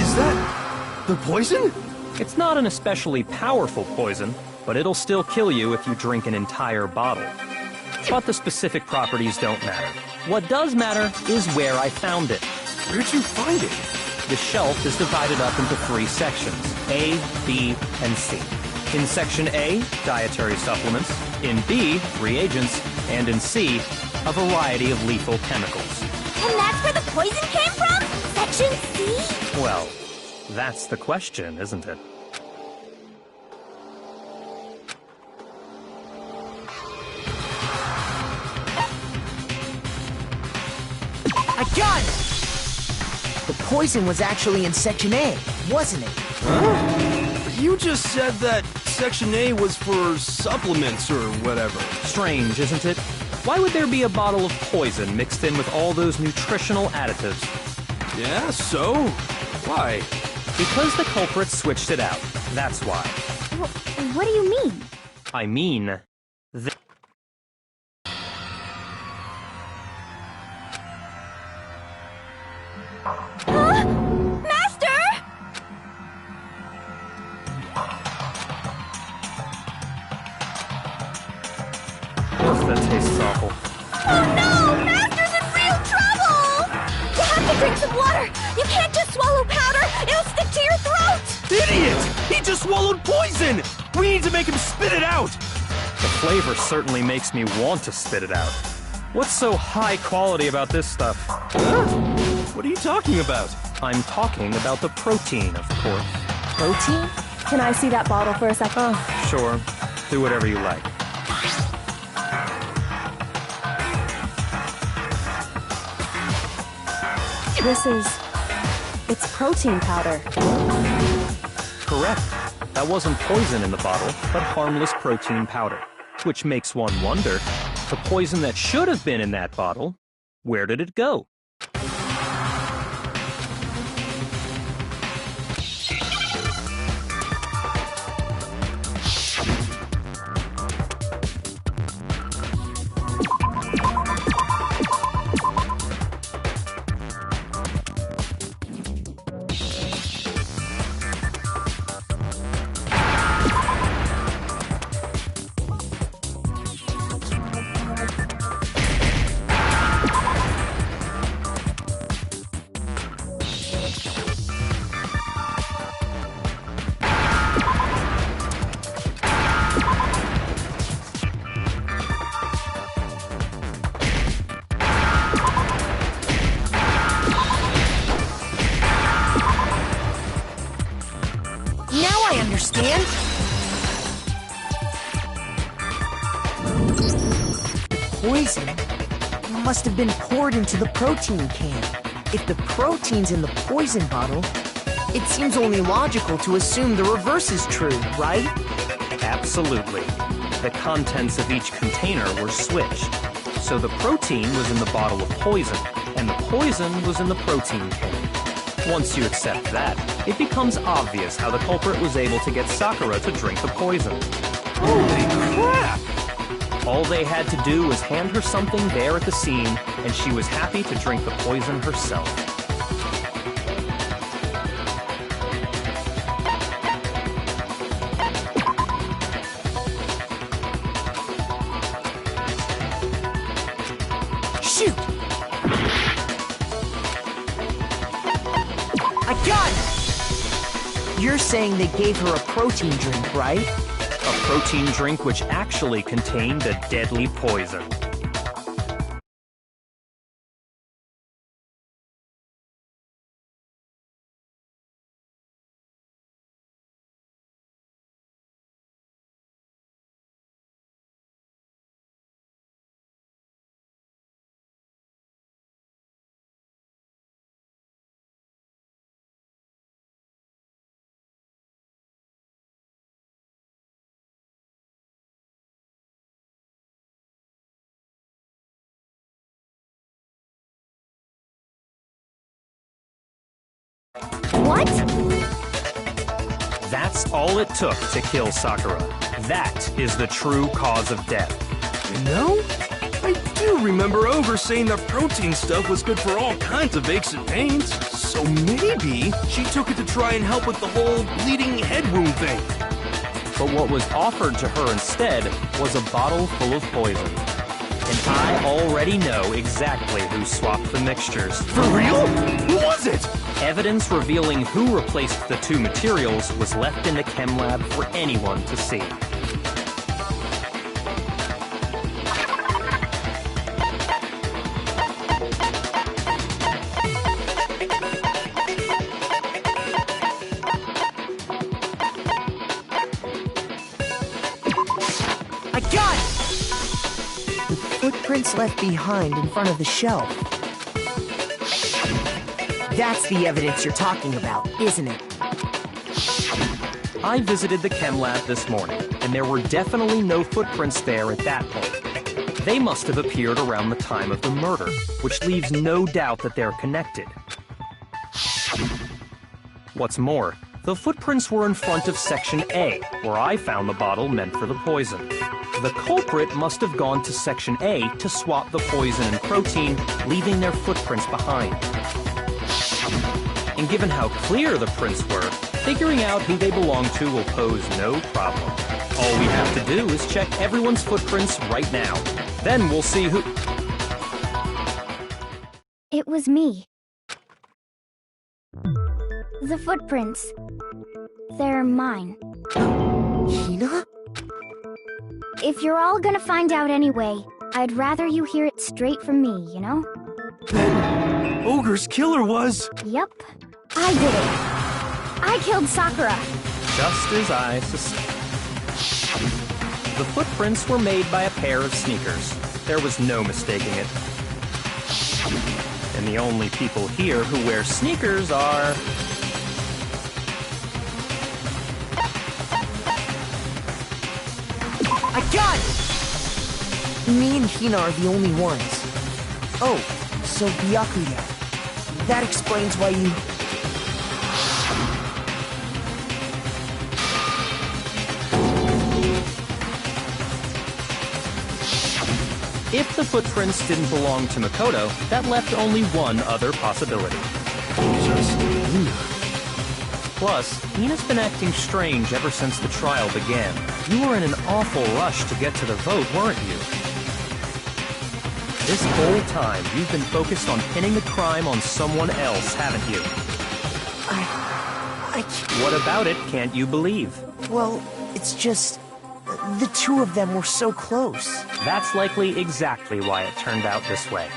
Is that the poison? It's not an especially powerful poison, but it'll still kill you if you drink an entire bottle. But the specific properties don't matter. What does matter is where I found it. Where'd you find it? The shelf is divided up into 3 sections, A, B, and C. In Section A, dietary supplements. In B, reagents. And in C, a variety of lethal chemicals. And that's where the poison came from? Section C? Well, that's the question, isn't it? I got it! The poison was actually in Section A, wasn't it? Huh? You just said that Section A was for supplements or whatever. Strange, isn't it? Why would there be a bottle of poison mixed in with all those nutritional additives? Yeah, so? Why? Because the culprit switched it out. That's why. What do you mean? I mean... Huh? Master! That tastes awful. Oh no! Master's in real trouble! You have to drink some water! You can't just swallow powder! It'll stick to your throat! Idiot! He just swallowed poison! We need to make him spit it out! The flavor certainly makes me want to spit it out. What's so high quality about this stuff? Huh? What are you talking about? I'm talking about the protein, of course. Protein? Can I see that bottle for a second? Sure. Do whatever you like. It's protein powder. Correct. That wasn't poison in the bottle, but harmless protein powder. Which makes one wonder, the poison that should have been in that bottle, where did it go? Understand? Poison must have been poured into the protein can. If the protein's in the poison bottle, it seems only logical to assume the reverse is true, right? Absolutely. The contents of each container were switched. So the protein was in the bottle of poison, and the poison was in the protein can. Once you accept that, it becomes obvious how the culprit was able to get Sakura to drink the poison. Holy crap! All they had to do was hand her something there at the scene, and she was happy to drink the poison herself. Shoot! I got it! You're saying they gave her a protein drink, right? A protein drink which actually contained a deadly poison. What? That's all it took to kill Sakura. That is the true cause of death. You know, I do remember Ogre saying that protein stuff was good for all kinds of aches and pains. So maybe she took it to try and help with the whole bleeding head wound thing. But what was offered to her instead was a bottle full of poison. And I already know exactly who swapped the mixtures. For real? Who was it? Evidence revealing who replaced the two materials was left in the chem lab for anyone to see. I got it! The footprints left behind in front of the shelf. That's the evidence you're talking about, isn't it? I visited the chem lab this morning, and there were definitely no footprints there at that point. They must have appeared around the time of the murder, which leaves no doubt that they're connected. What's more, the footprints were in front of Section A, where I found the bottle meant for the poison. The culprit must have gone to Section A to swap the poison and protein, leaving their footprints behind. And given how clear the prints were, figuring out who they belong to will pose no problem. All we have to do is check everyone's footprints right now. Then we'll see who... It was me. The footprints. They're mine. Hina? If you're all gonna find out anyway, I'd rather you hear it straight from me, you know? Then Ogre's killer was... Yep. I did it. I killed Sakura. Just as I suspected. The footprints were made by a pair of sneakers. There was no mistaking it. And the only people here who wear sneakers are... I got it! Me and Hina are the only ones. Oh, so Byakuya. That explains why you... If the footprints didn't belong to Makoto, that left only one other possibility. Just Hina. Plus, Hina's been acting strange ever since the trial began. You were in an awful rush to get to the vote, weren't you? This whole time, you've been focused on pinning the crime on someone else, haven't you? I can't... What about it can't you believe? Well, it's just... the two of them were so close. That's likely exactly why it turned out this way.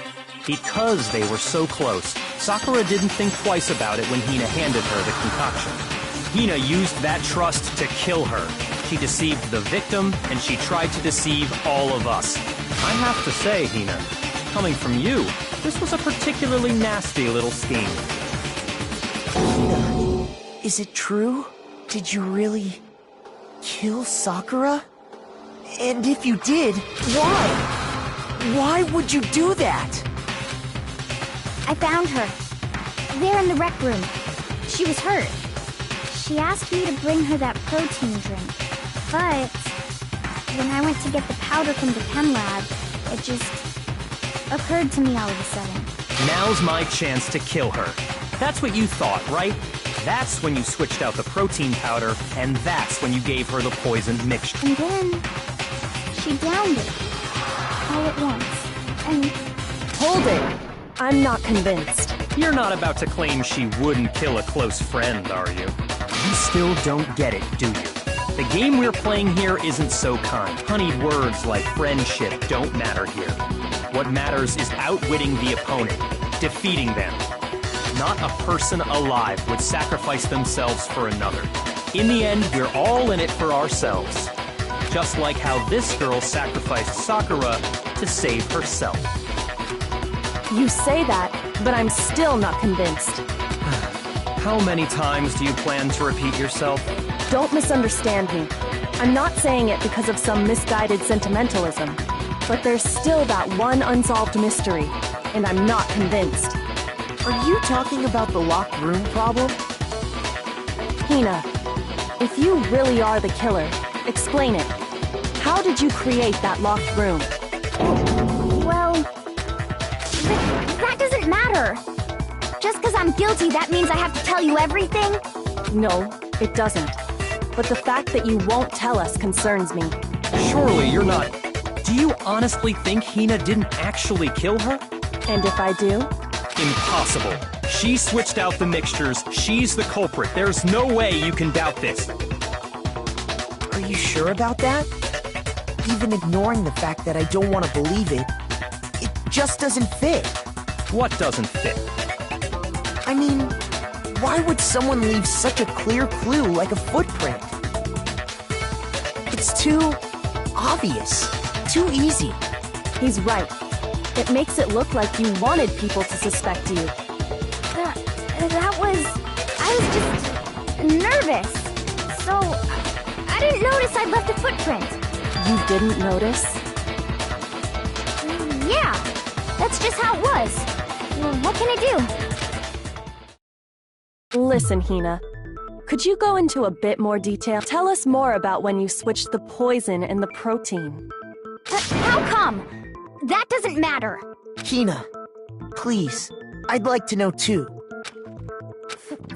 Because they were so close, Sakura didn't think twice about it when Hina handed her the concoction. Hina used that trust to kill her. She deceived the victim, and she tried to deceive all of us. I have to say, Hina, coming from you, this was a particularly nasty little scheme. Hina, is it true? Did you really... kill Sakura? And if you did, why? Why would you do that? I found her. There in the rec room. She was hurt. She asked me to bring her that protein drink. But when I went to get the powder from the chem lab, it just occurred to me all of a sudden. Now's my chance to kill her. That's what you thought, right? That's when you switched out the protein powder, and that's when you gave her the poison mixture. And then she downed it all at once. And Hold it! I'm not convinced. You're not about to claim she wouldn't kill a close friend, are you? You still don't get it, do you? The game we're playing here isn't so kind. Honeyed words like friendship don't matter here. What matters is outwitting the opponent, defeating them. Not a person alive would sacrifice themselves for another. In the end, we're all in it for ourselves. Just like how this girl sacrificed Sakura to save herself. You say that, but I'm still not convinced. How many times do you plan to repeat yourself? Don't misunderstand me. I'm not saying it because of some misguided sentimentalism. But there's still that one unsolved mystery, and I'm not convinced. Are you talking about the locked room problem? Hina, if you really are the killer, explain it. How did you create that locked room? Well, that doesn't matter. Just because I'm guilty, that means I have to tell you everything? No, it doesn't. But the fact that you won't tell us concerns me. Surely you're not... Do you honestly think Hina didn't actually kill her? And if I do? Impossible. She switched out the mixtures. She's the culprit. There's no way you can doubt this. Are you sure about that? Even ignoring the fact that I don't want to believe it, it just doesn't fit. What doesn't fit? I mean, why would someone leave such a clear clue like a footprint? It's too obvious. Too easy. He's right. It makes it look like you wanted people to suspect you. I was just nervous. So, I didn't notice I'd left a footprint. You didn't notice? Yeah, that's just how it was. Well, what can I do? Listen, Hina. Could you go into a bit more detail? Tell us more about when you switched the poison and the protein. How come? That doesn't matter. Hina, please. I'd like to know too.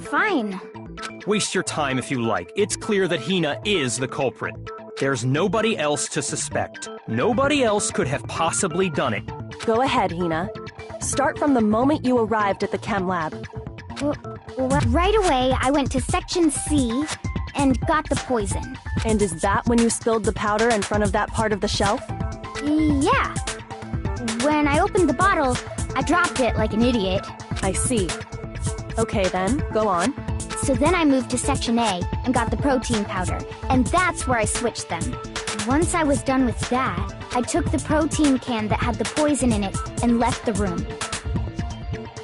Fine. Waste your time if you like. It's clear that Hina is the culprit. There's nobody else to suspect. Nobody else could have possibly done it. Go ahead, Hina. Start from the moment you arrived at the chem lab. Well, right away, I went to Section C and got the poison. And is that when you spilled the powder in front of that part of the shelf? Yeah. When I opened the bottle, I dropped it like an idiot. I see. Okay then, go on. So then I moved to Section A and got the protein powder, and that's where I switched them. Once I was done with that, I took the protein can that had the poison in it and left the room.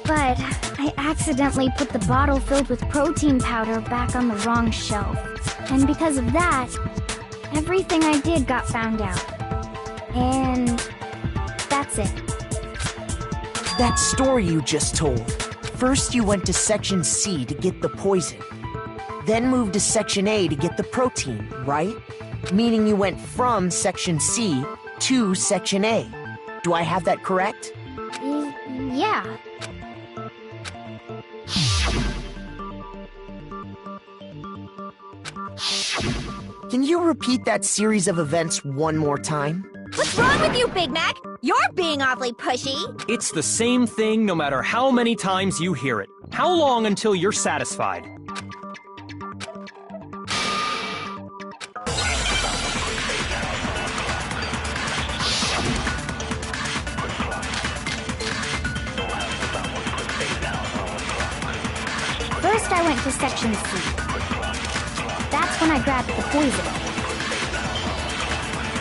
But I accidentally put the bottle filled with protein powder back on the wrong shelf. And because of that, everything I did got found out. And that's it. That story you just told. First you went to Section C to get the poison. Then moved to Section A to get the protein, right? Meaning you went from Section C to Section A. Do I have that correct? Yeah. Can you repeat that series of events one more time? What's wrong with you, Big Mac? You're being awfully pushy. It's the same thing no matter how many times you hear it. How long until you're satisfied? First, I went to Section C. That's when I grabbed the poison.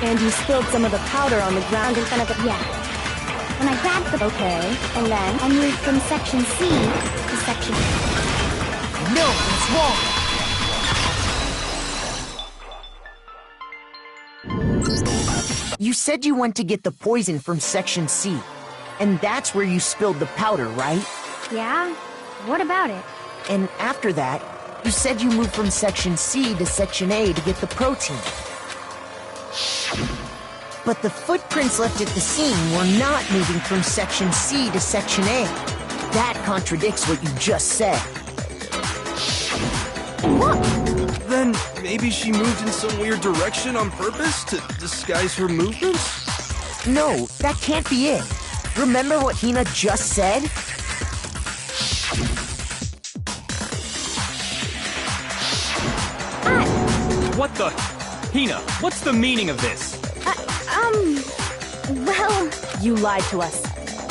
And you spilled some of the powder on the ground in front of it? Yeah. When I grabbed the... Okay, and then? I moved from Section C to Section A. No, it's wrong! You said you went to get the poison from Section C, and that's where you spilled the powder, right? Yeah? What about it? And after that, you said you moved from Section C to Section A to get the protein. But the footprints left at the scene were not moving from Section C to Section A. That contradicts what you just said. What? Then maybe she moved in some weird direction on purpose to disguise her movements? No, that can't be it. Remember what Hina just said? What the? Hina, what's the meaning of this? Well... You lied to us.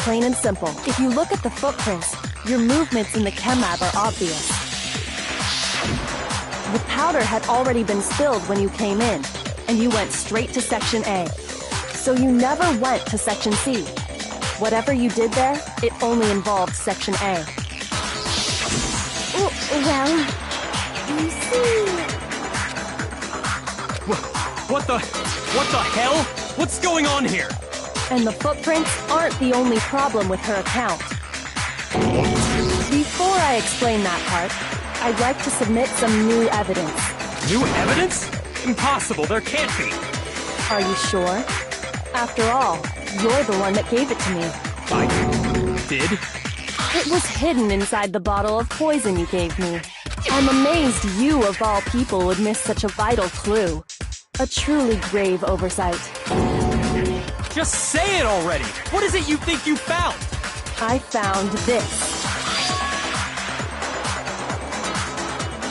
Plain and simple. If you look at the footprints, your movements in the chem lab are obvious. The powder had already been spilled when you came in, and you went straight to Section A. So you never went to Section C. Whatever you did there, it only involved Section A. Well... You see... What the hell? What's going on here? And the footprints aren't the only problem with her account. Before I explain that part, I'd like to submit some new evidence. New evidence? Impossible, there can't be. Are you sure? After all, you're the one that gave it to me. I did? It was hidden inside the bottle of poison you gave me. I'm amazed you, of all people, would miss such a vital clue. A truly grave oversight. Just say it already! What is it you think you found? I found this.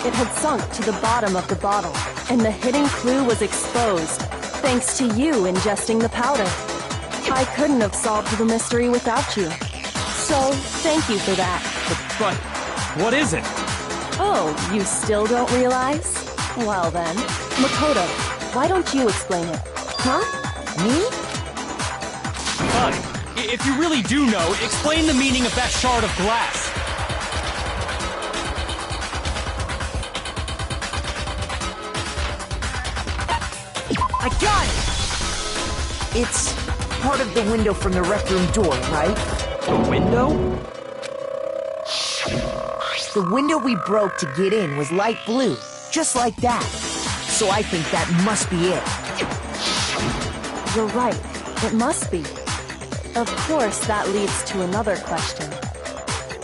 It had sunk to the bottom of the bottle, and the hidden clue was exposed, thanks to you ingesting the powder. I couldn't have solved the mystery without you. So, thank you for that. But what is it? Oh, you still don't realize? Well then, Makoto, why don't you explain it? Huh? Me? Fine. If you really do know, explain the meaning of that shard of glass. I got it! It's part of the window from the rec room door, right? The window? The window we broke to get in was light blue, just like that. So I think that must be it. You're right. It must be. Of course, that leads to another question.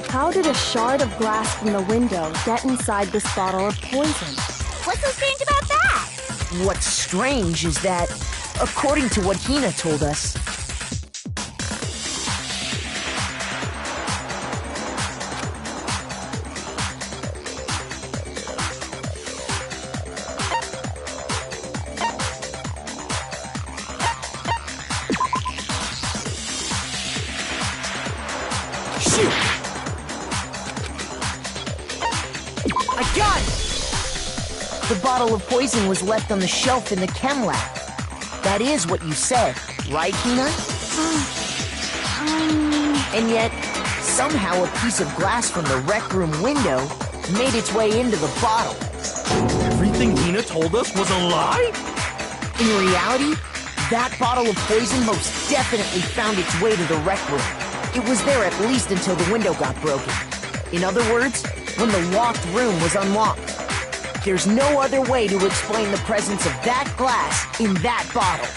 How did a shard of glass from the window get inside this bottle of poison? What's so strange about that? What's strange is that, according to what Hina told us, the bottle of poison was left on the shelf in the chem lab. That is what you said, right, Hina? And yet, somehow a piece of glass from the rec room window made its way into the bottle. Everything Hina told us was a lie? In reality, that bottle of poison most definitely found its way to the rec room. It was there at least until the window got broken. In other words, when the locked room was unlocked. There's no other way to explain the presence of that glass in that bottle.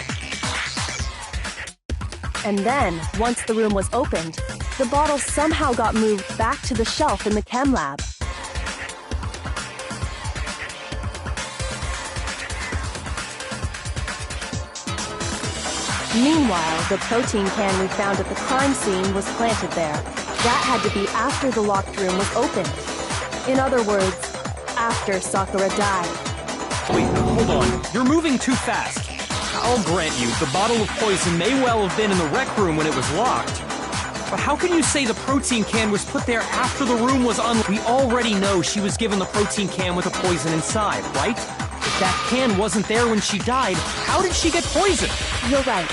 And then, once the room was opened, the bottle somehow got moved back to the shelf in the chem lab. Meanwhile, the protein can we found at the crime scene was planted there. That had to be after the locked room was opened. In other words, after Sakura died. Wait, hold on. You're moving too fast. I'll grant you, the bottle of poison may well have been in the rec room when it was locked. But how can you say the protein can was put there after the room was unlocked? We already know she was given the protein can with the poison inside, right? If that can wasn't there when she died, how did she get poisoned? You're right.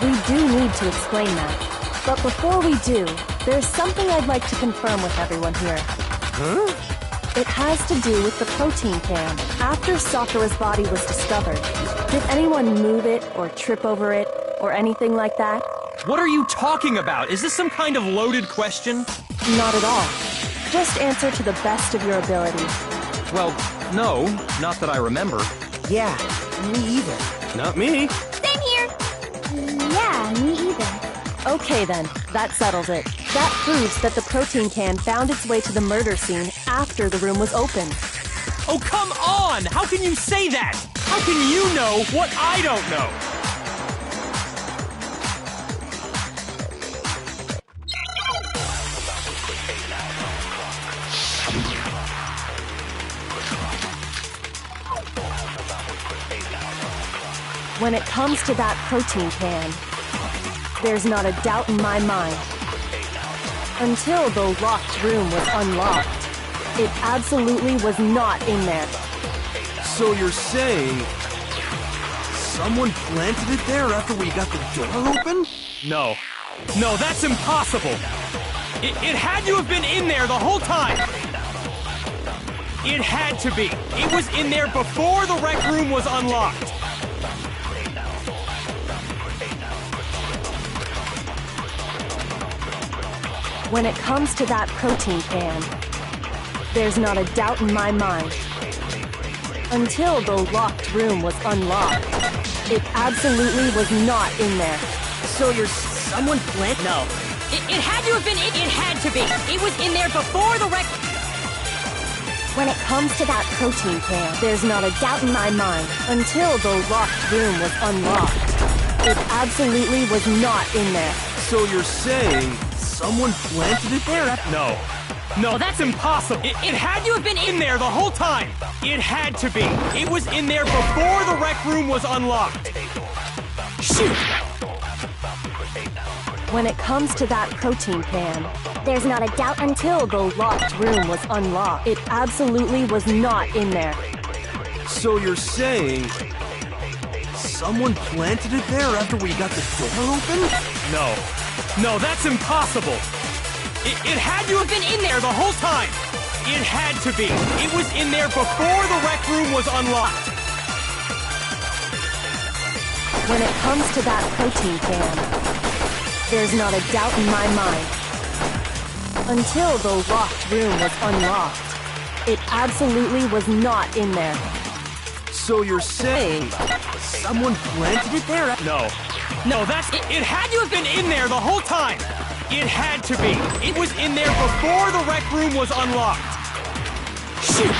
We do need to explain that. But before we do, there's something I'd like to confirm with everyone here. Huh? It has to do with the protein can. After Sakura's body was discovered, did anyone move it or trip over it or anything like that? What are you talking about? Is this some kind of loaded question? Not at all. Just answer to the best of your ability. Well, no, not that I remember. Yeah, me either. Not me. Same here. Yeah, me either. Okay then, that settles it. That proves that the protein can found its way to the murder scene after the room was opened. Oh, come on! How can you say that? How can you know what I don't know? When it comes to that protein can, there's not a doubt in my mind. Until the locked room was unlocked, it absolutely was not in there. So you're saying someone planted it there after we got the door open? No. No, that's impossible! It had to have been in there the whole time! It had to be! It was in there before the rec room was unlocked! When it comes to that protein can, there's not a doubt in my mind. Until the locked room was unlocked, it absolutely was not in there. So you're someone plant? No. It had to have been. It had to be. It was in there before the rec. When it comes to that protein can, there's not a doubt in my mind. Until the locked room was unlocked, it absolutely was not in there. So you're saying someone planted it there after... No. No, that's impossible! It had to have been in there the whole time! It had to be! It was in there before the rec room was unlocked! Shoot! When it comes to that protein can, there's not a doubt until the locked room was unlocked. It absolutely was not in there. So you're saying someone planted it there after we got the door open? No. No, that's impossible! It had to have been in there the whole time! It had to be! It was in there before the rec room was unlocked! When it comes to that protein can, there's not a doubt in my mind. Until the locked room was unlocked, it absolutely was not in there. So you're saying someone planted it there? No. No, that's... It had to have been in there the whole time! It had to be! It was in there before the rec room was unlocked! Shoot!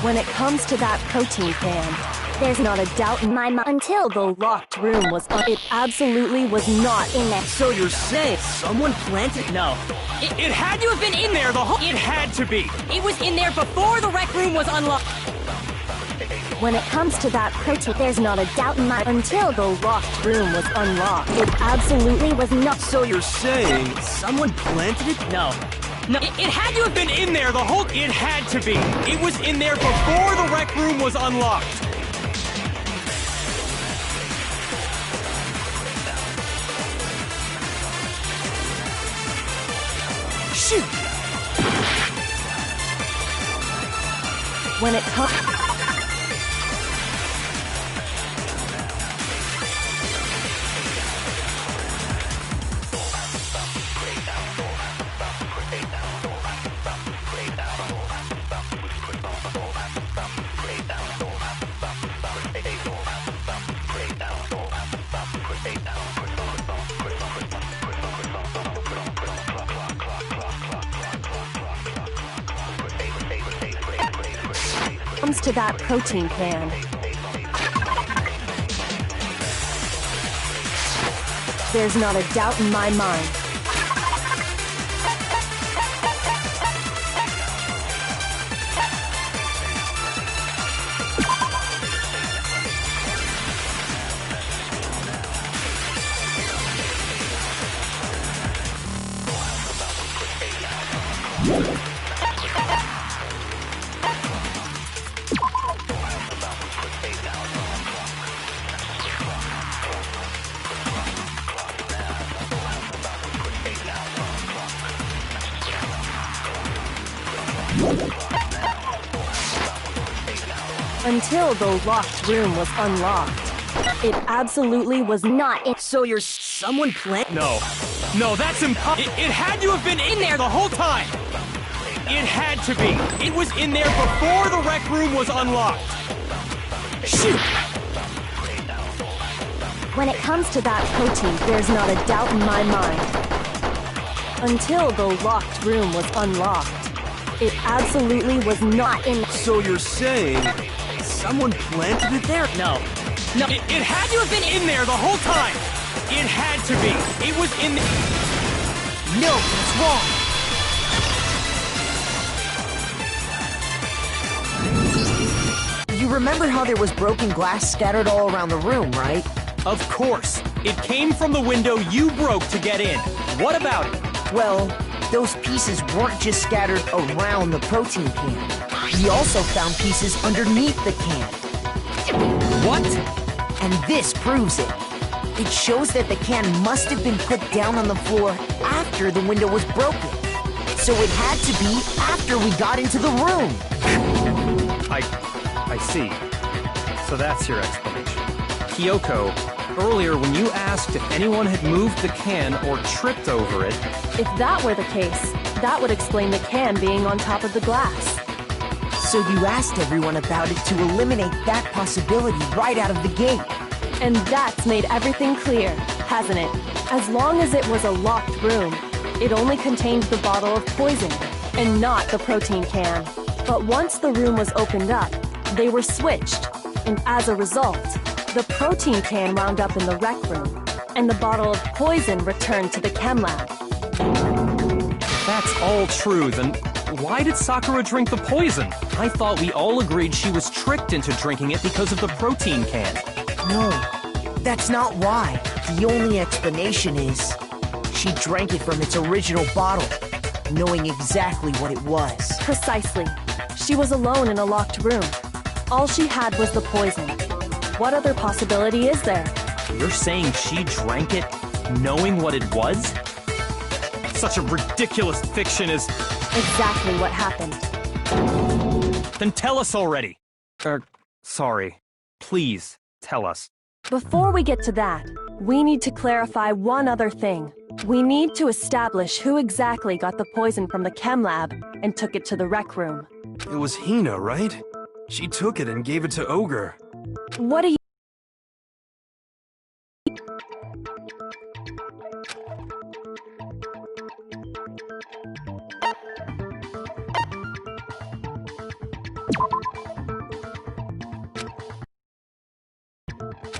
When it comes to that protein can, there's not a doubt in my mind. Until the locked room was it absolutely was not in there. So you're saying someone planted? No. It had to have been in there the whole... It had to be! It was in there before the rec room was unlocked. When it comes to that protein, there's not a doubt in my... Until the locked room was unlocked, it absolutely was not... So you're saying someone planted it? No. No, it had to have been in there the whole... It had to be! It was in there before the rec room was unlocked! Shoot! When it comes... to that protein can. There's not a doubt in my mind. Until the locked room was unlocked, it absolutely was not in... So you're someone plant? No. No, that's impossible. It had to have been in there the whole time! It had to be. It was in there before the rec room was unlocked! Shoot! When it comes to that protein, there's not a doubt in my mind. Until the locked room was unlocked, it absolutely was not in... So you're saying someone planted it there? No. No. It had to have been in there the whole time! It had to be. It was in the... No, it's wrong. remember how there was broken glass scattered all around the room, right? Of course. It came from the window you broke to get in. What about it? Well, those pieces weren't just scattered around the protein can. We also found pieces underneath the can. What? And this proves it. It shows that the can must have been put down on the floor after the window was broken. So it had to be after we got into the room. I see. So that's your explanation. Kyoko, earlier when you asked if anyone had moved the can or tripped over it... If that were the case, that would explain the can being on top of the glass. So you asked everyone about it to eliminate that possibility right out of the gate. And that's made everything clear, hasn't it? As long as it was a locked room, it only contained the bottle of poison, and not the protein can. But once the room was opened up, they were switched, and as a result, the protein can wound up in the rec room, and the bottle of poison returned to the chem lab. If that's all true, then why did Sakura drink the poison? I thought we all agreed she was tricked into drinking it because of the protein can. No, that's not why. The only explanation is she drank it from its original bottle, knowing exactly what it was. Precisely. She was alone in a locked room. All she had was the poison. What other possibility is there? You're saying she drank it knowing what it was? Such a ridiculous fiction is... Exactly what happened. Then tell us already. Sorry. Please, tell us. Before we get to that, we need to clarify one other thing. We need to establish who exactly got the poison from the chem lab and took it to the rec room. It was Hina, right? She took it and gave it to Ogre. What do you...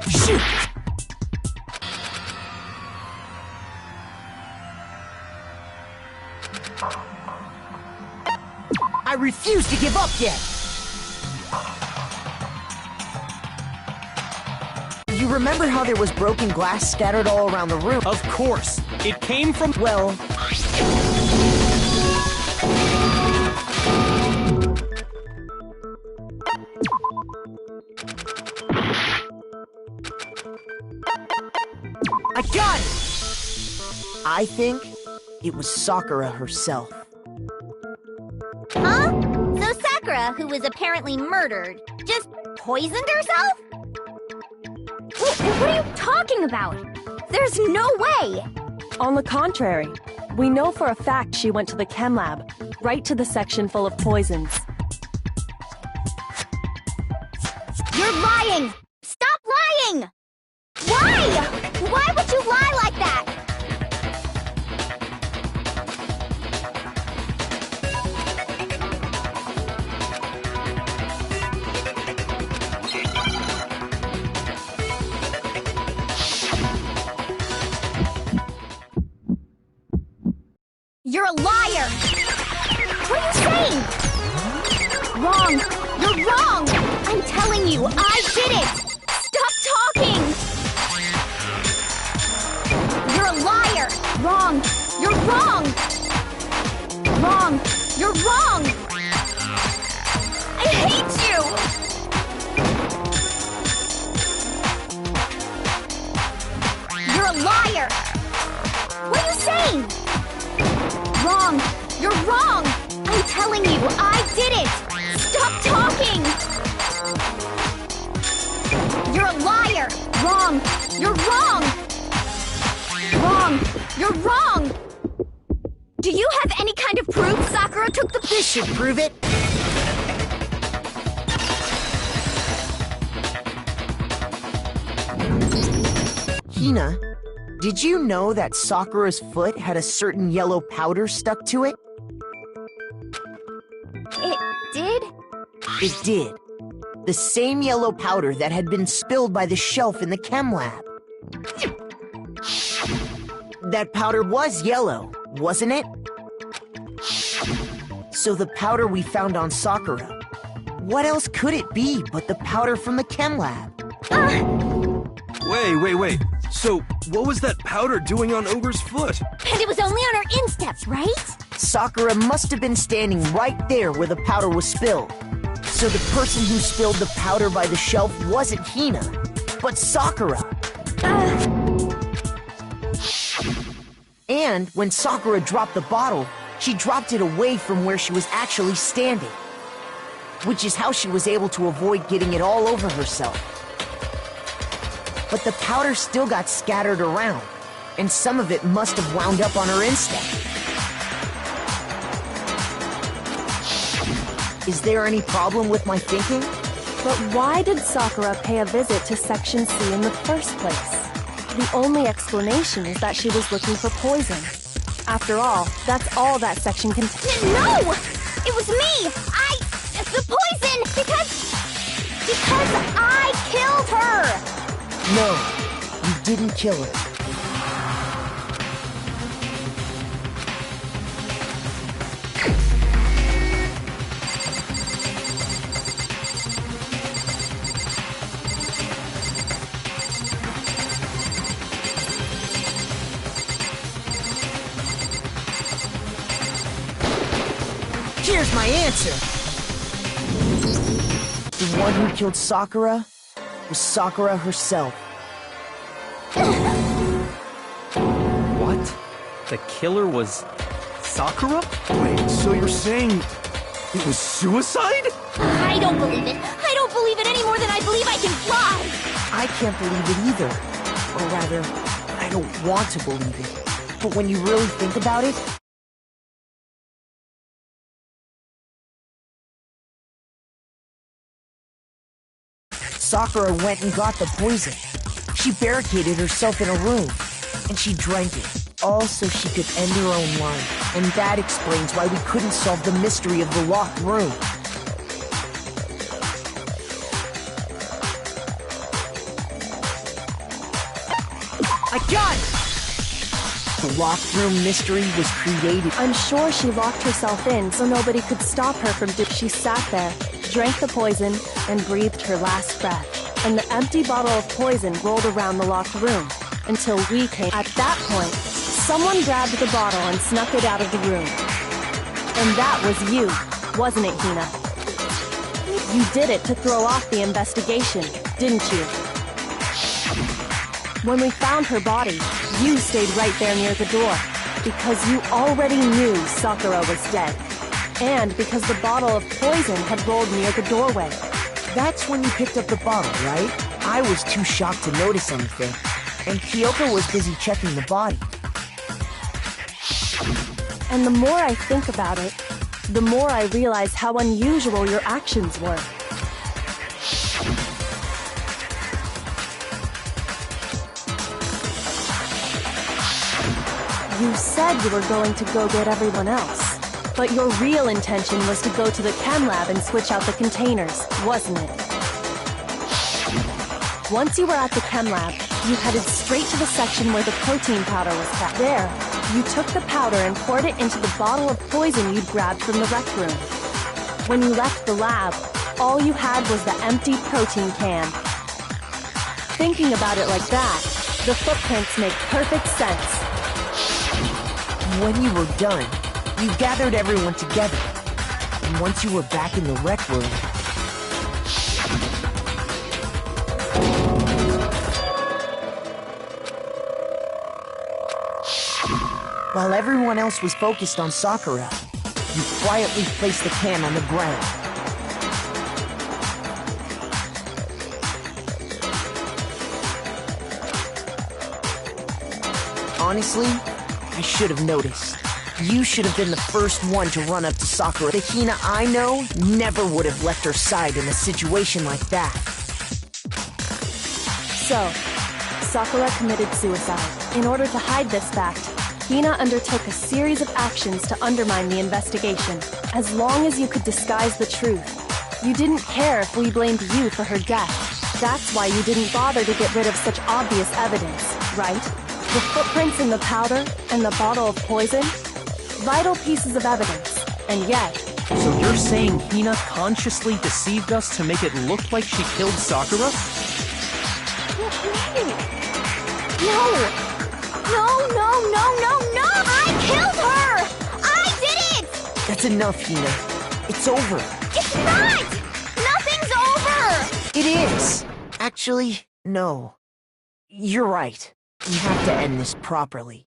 Shoot! I refuse to give up yet! You remember how there was broken glass scattered all around the room? Of course! It came from... Well... I got it! I think it was Sakura herself. Huh? So Sakura, who was apparently murdered, just poisoned herself? What are you talking about? There's no way! On the contrary, we know for a fact she went to the chem lab, right to the section full of poisons. You're lying! Stop lying! Why? Why would you lie like that? You're a liar! What are you saying? Wrong! You're wrong! I'm telling you, I did it! Stop talking! You're a liar! Wrong! You're wrong! Wrong! You're wrong! I hate you! You're a liar! What are you saying? Wrong! You're wrong! I'm telling you, I did it! Stop talking! You're a liar! Wrong! You're wrong! Wrong! You're wrong! Do you have any kind of proof Sakura took the— This should prove it! Hina, did you know that Sakura's foot had a certain yellow powder stuck to it? It did? It did. The same yellow powder that had been spilled by the shelf in the chem lab. That powder was yellow, wasn't it? So the powder we found on Sakura, What else could it be but the powder from the chem lab? Wait. So, what was that powder doing on Ogre's foot? And it was only on her insteps, right? Sakura must have been standing right there where the powder was spilled. So the person who spilled the powder by the shelf wasn't Hina, but Sakura. And when Sakura dropped the bottle, she dropped it away from where she was actually standing, which is how she was able to avoid getting it all over herself. But the powder still got scattered around, and some of it must have wound up on her instep. Is there any problem with my thinking? But why did Sakura pay a visit to Section C in the first place? The only explanation is that she was looking for poison. After all, that's all that section contains. No! It was me! The poison! Because I killed her! No, you didn't kill her. Here's my answer. The one who killed Sakura was Sakura herself. What? The killer was Sakura? Wait, so you're saying it was suicide? I don't believe it. I don't believe it any more than I believe I can fly. I can't believe it either. Or rather, I don't want to believe it. But when you really think about it, Sakura went and got the poison. She barricaded herself in a room, and she drank it, all so she could end her own life. And that explains why we couldn't solve the mystery of the locked room. I got it! The locked room mystery was created. I'm sure she locked herself in so nobody could stop her from doing. She sat there, drank the poison, and breathed her last breath. And the empty bottle of poison rolled around the locked room until we came. At that point, someone grabbed the bottle and snuck it out of the room. And that was you, wasn't it, Hina? You did it to throw off the investigation, didn't you? When we found her body, you stayed right there near the door because you already knew Sakura was dead. And because the bottle of poison had rolled near the doorway. That's when you picked up the bottle, right? I was too shocked to notice anything, and Kyoko was busy checking the body. And the more I think about it, the more I realize how unusual your actions were. You said you were going to go get everyone else. But your real intention was to go to the chem lab and switch out the containers, wasn't it? Once you were at the chem lab, you headed straight to the section where the protein powder was kept. There, you took the powder and poured it into the bottle of poison you'd grabbed from the rec room. When you left the lab, all you had was the empty protein can. Thinking about it like that, the footprints make perfect sense. When you were done, you gathered everyone together, and once you were back in the rec room... While everyone else was focused on Sakura, you quietly placed the can on the ground. Honestly, I should have noticed. You should have been the first one to run up to Sakura. The Hina I know never would have left her side in a situation like that. So, Sakura committed suicide. In order to hide this fact, Hina undertook a series of actions to undermine the investigation. As long as you could disguise the truth, you didn't care if we blamed you for her death. That's why you didn't bother to get rid of such obvious evidence, right? The footprints in the powder and the bottle of poison? Vital pieces of evidence, and yet, So you're saying Hina consciously deceived us to make it look like she killed Sakura? No! I killed her! I did it! That's enough, Hina. It's over. It's not! Nothing's over! It is! Actually, no. You're right. We have to end this properly.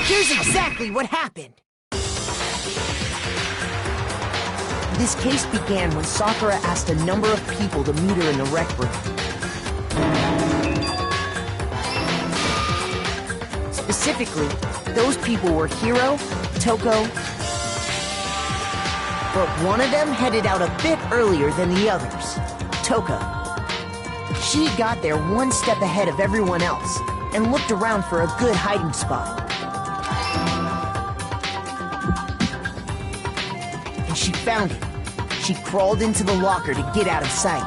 Here's exactly what happened. This case began when Sakura asked a number of people to meet her in the rec room. Specifically, those people were Hiro, Toko, but one of them headed out a bit earlier than the others, Toka. She got there one step ahead of everyone else and looked around for a good hiding spot. And she found it. She crawled into the locker to get out of sight.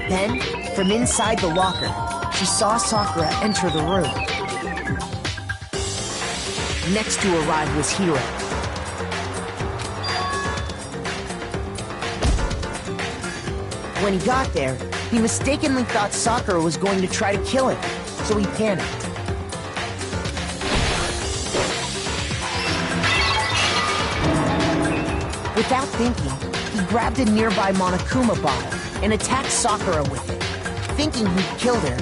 Then, from inside the locker, she saw Sakura enter the room. Next to arrive was Hiro. When he got there, he mistakenly thought Sakura was going to try to kill him, so he panicked. Without thinking, he grabbed a nearby Monokuma bottle and attacked Sakura with it. Thinking he'd killed her,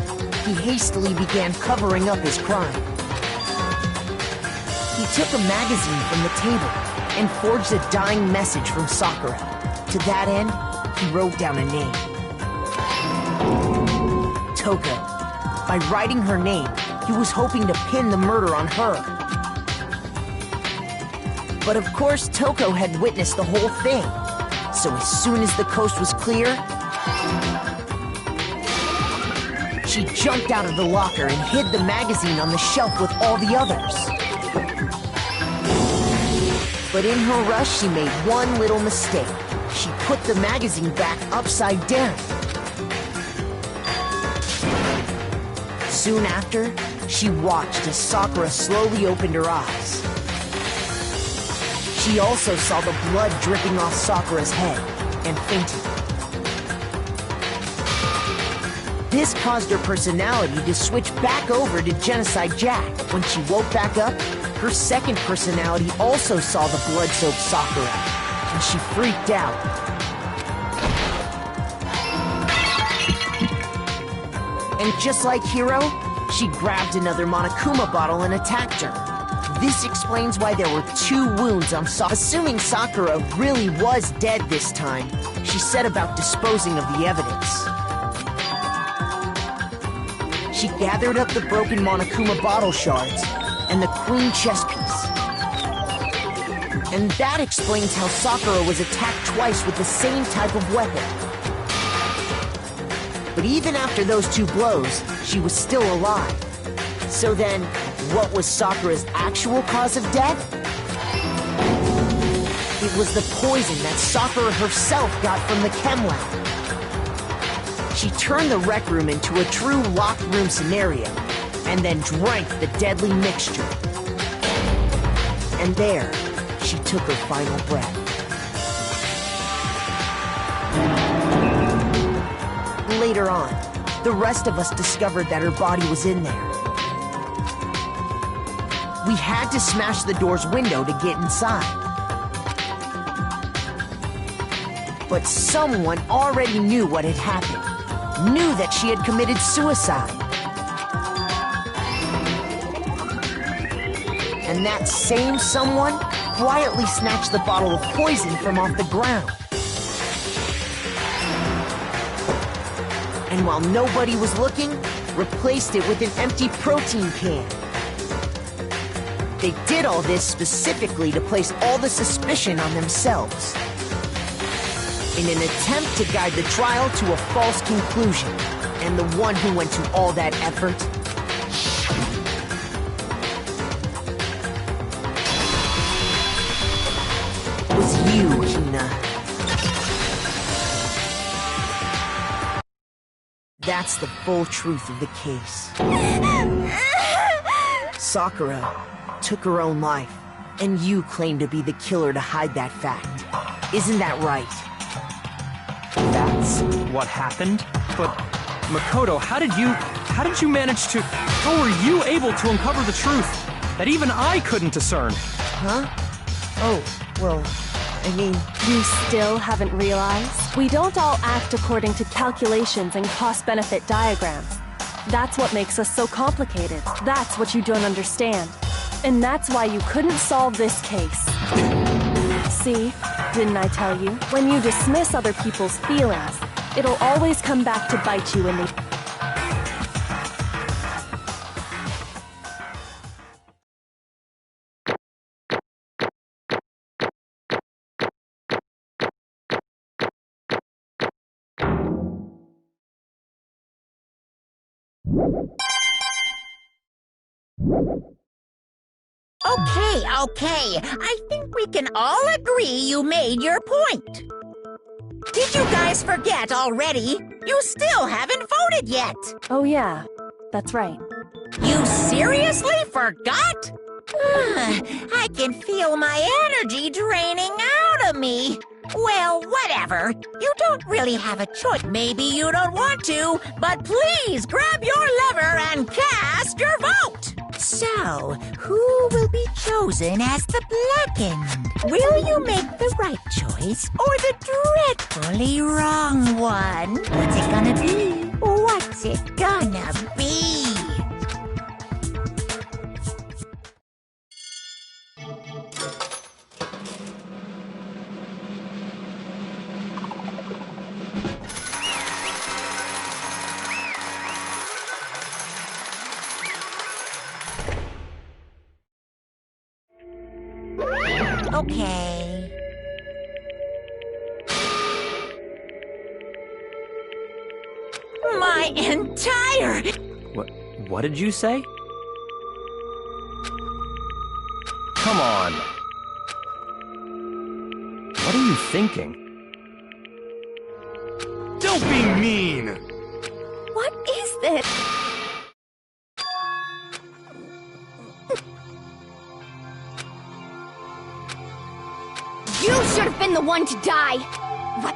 he hastily began covering up his crime. He took a magazine from the table and forged a dying message from Sakura. To that end, he wrote down a name. Toko. By writing her name, he was hoping to pin the murder on her. But of course, Toko had witnessed the whole thing. So as soon as the coast was clear, she jumped out of the locker and hid the magazine on the shelf with all the others. But in her rush, she made one little mistake. She put the magazine back upside down. Soon after, she watched as Sakura slowly opened her eyes. She also saw the blood dripping off Sakura's head and fainted. This caused her personality to switch back over to Genocide Jack. When she woke back up, her second personality also saw the blood-soaked Sakura, and she freaked out. And just like Hiro, she grabbed another Monokuma bottle and attacked her. This explains why there were 2 wounds on Sakura. Assuming Sakura really was dead this time, she set about disposing of the evidence. She gathered up the broken Monokuma bottle shards and the queen chess piece. And that explains how Sakura was attacked twice with the same type of weapon. But even after those 2 blows, she was still alive. So then, what was Sakura's actual cause of death? It was the poison that Sakura herself got from the chem lab. She turned the rec room into a true locked room scenario, and then drank the deadly mixture. And there, she took her final breath. Later on, the rest of us discovered that her body was in there. We had to smash the door's window to get inside. But someone already knew what had happened. Knew that she had committed suicide. And that same someone quietly snatched the bottle of poison from off the ground. And while nobody was looking, replaced it with an empty protein can. They did all this specifically to place all the suspicion on themselves, in an attempt to guide the trial to a false conclusion. And the one who went to all that effort was you, Hina. That's the full truth of the case. Sakura took her own life, and you claim to be the killer to hide that fact. Isn't that right? That's what happened? But, Makoto, how did you manage to... How were you able to uncover the truth that even I couldn't discern? Huh? Oh, well, I mean... You still haven't realized? We don't all act according to calculations and cost-benefit diagrams. That's what makes us so complicated. That's what you don't understand. And that's why you couldn't solve this case. See? Didn't I tell you? When you dismiss other people's feelings, it'll always come back to bite you in the... Okay. I think we can all agree you made your point. Did you guys forget already? You still haven't voted yet. Oh yeah, that's right. You seriously forgot? I can feel my energy draining out of me. Well, whatever. You don't really have a choice. Maybe you don't want to, but please grab your lever and cast your vote. So, who will be chosen as the blackened? Will you make the right choice or the dreadfully wrong one? What's it gonna be? What's it gonna be? Okay. My entire... What did you say? Come on. What are you thinking? Don't be mean! What is this? You should have been the one to die! What?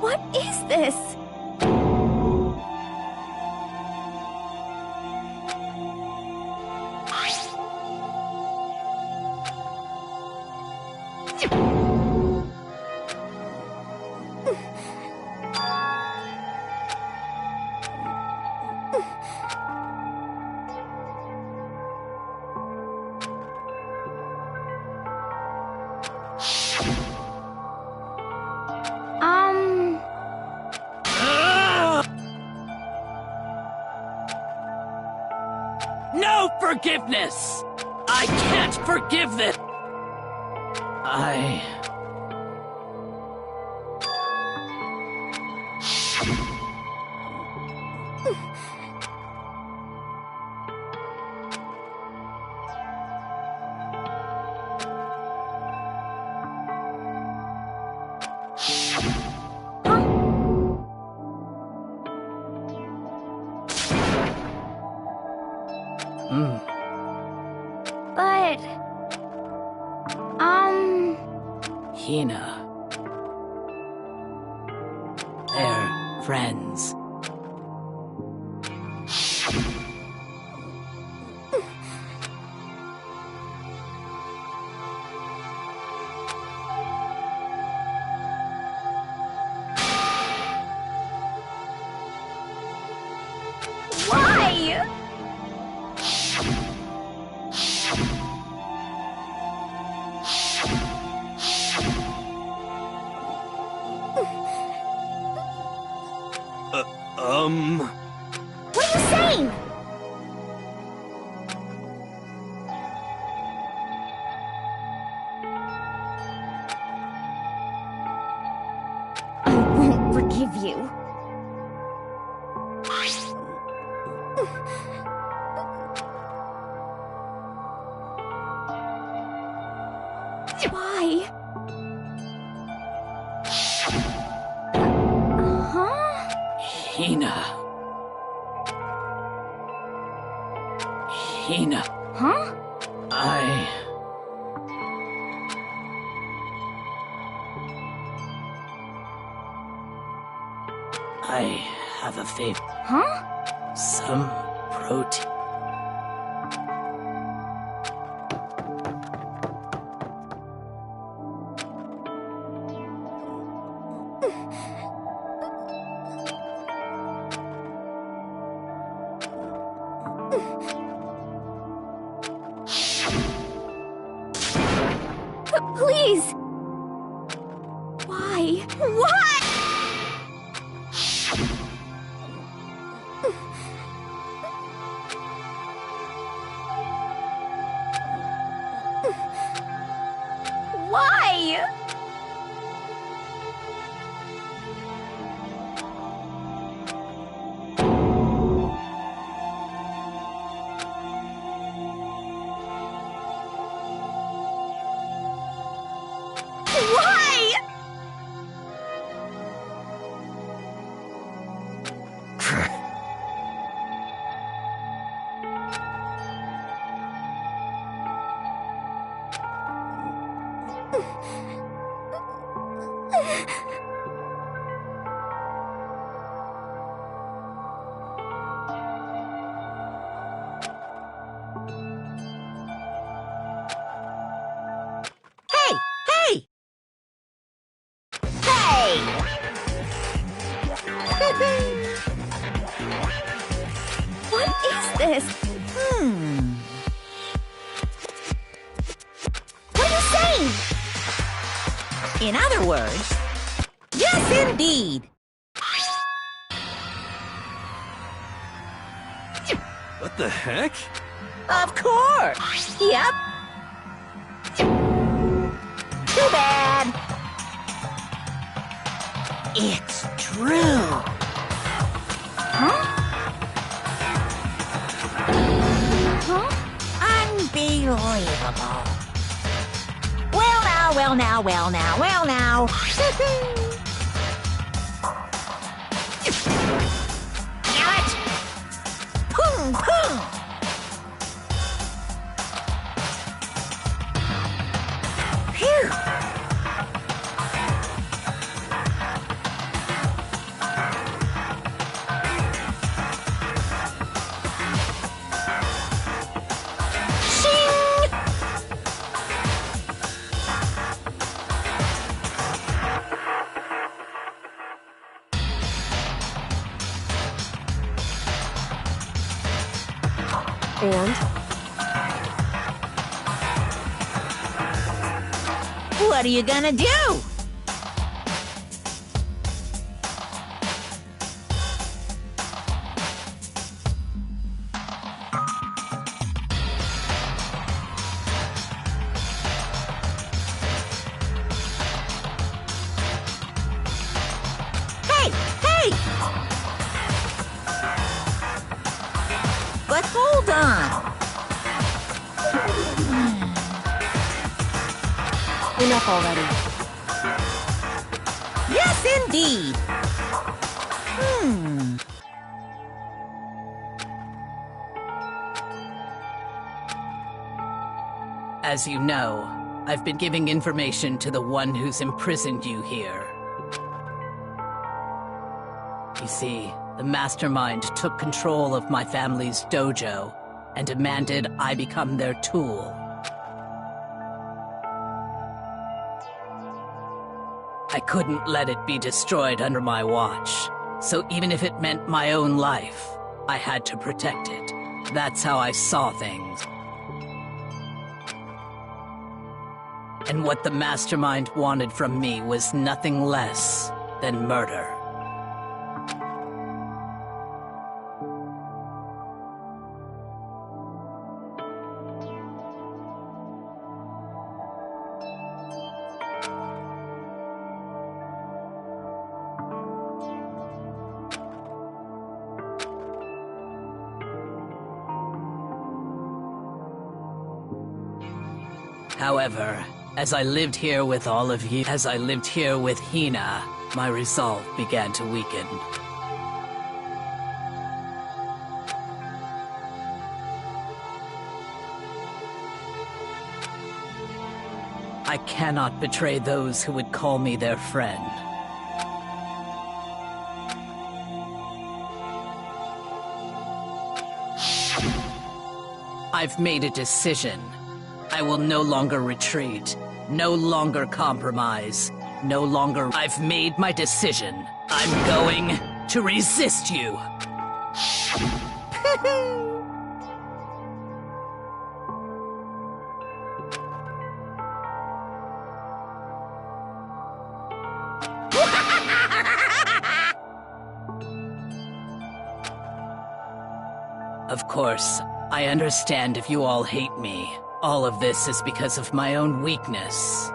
What is this? No forgiveness! I can't forgive this! But... Hina. They're friends. Why? What are you saying? I won't forgive you. Why? Hina. Hina. Huh? I have a favor. Huh? Some protein. Please! Why? What? Why? Why? this. What are you saying? In other words, yes, indeed. What the heck? Of course. Yep. Too bad. It's true. Huh? Unbelievable. Well now. Damn it! Boom! Phew! And? What are you gonna do? Hey! But hold on. Enough already. Yes, indeed. As you know, I've been giving information to the one who's imprisoned you here. You see, the mastermind took control of my family's dojo and demanded I become their tool. I couldn't let it be destroyed under my watch, so even if it meant my own life, I had to protect it. That's how I saw things. And what the mastermind wanted from me was nothing less than murder. However, as I lived here with all of you, as I lived here with Hina, my resolve began to weaken. I cannot betray those who would call me their friend. I've made a decision. I will no longer retreat, no longer compromise, no longer... I've made my decision. I'm going to resist you. Of course, I understand if you all hate me. All of this is because of my own weakness.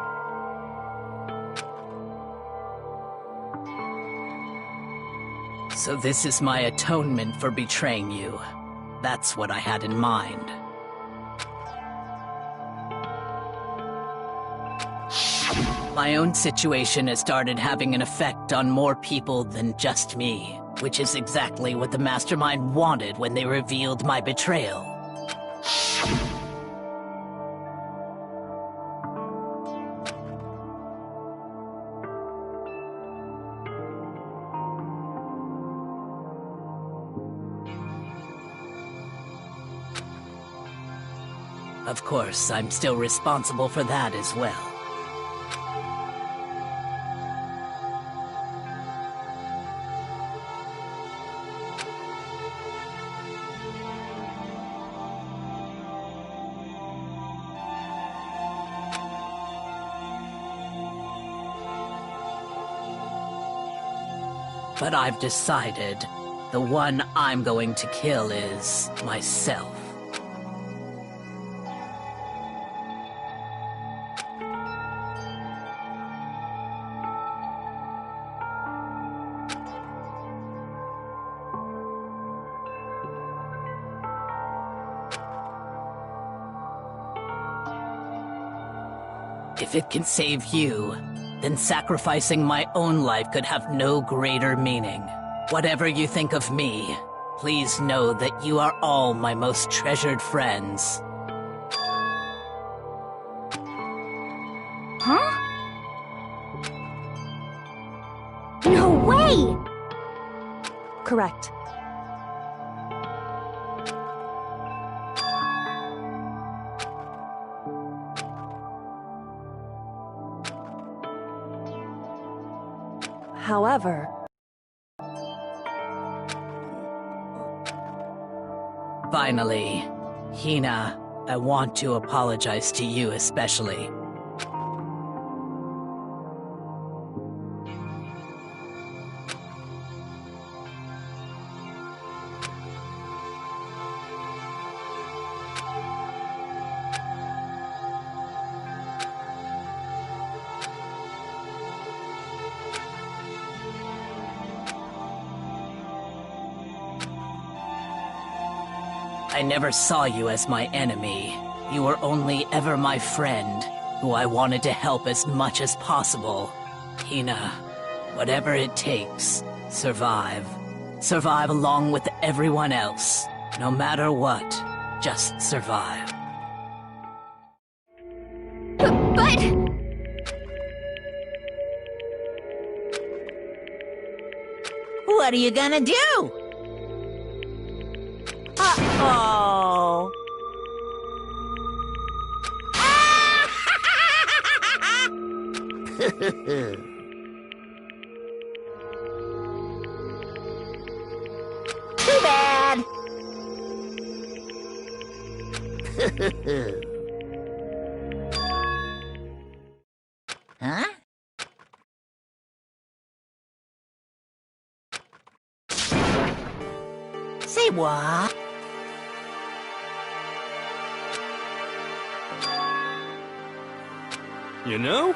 So this is my atonement for betraying you. That's what I had in mind. My own situation has started having an effect on more people than just me, which is exactly what the Mastermind wanted when they revealed my betrayal. Of course, I'm still responsible for that as well. But I've decided the one I'm going to kill is myself. If it can save you, then sacrificing my own life could have no greater meaning. Whatever you think of me, please know that you are all my most treasured friends. Huh? No way! Correct. However, finally, Hina, I want to apologize to you especially. I never saw you as my enemy. You were only ever my friend, who I wanted to help as much as possible. Hina, whatever it takes, survive. Survive along with everyone else. No matter what, just survive. But... What are you gonna do? Uh-oh. Too bad. Huh? Say what? You know?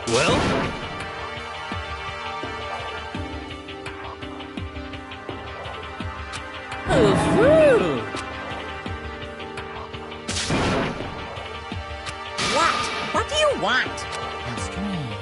Well? What do you want? How strange.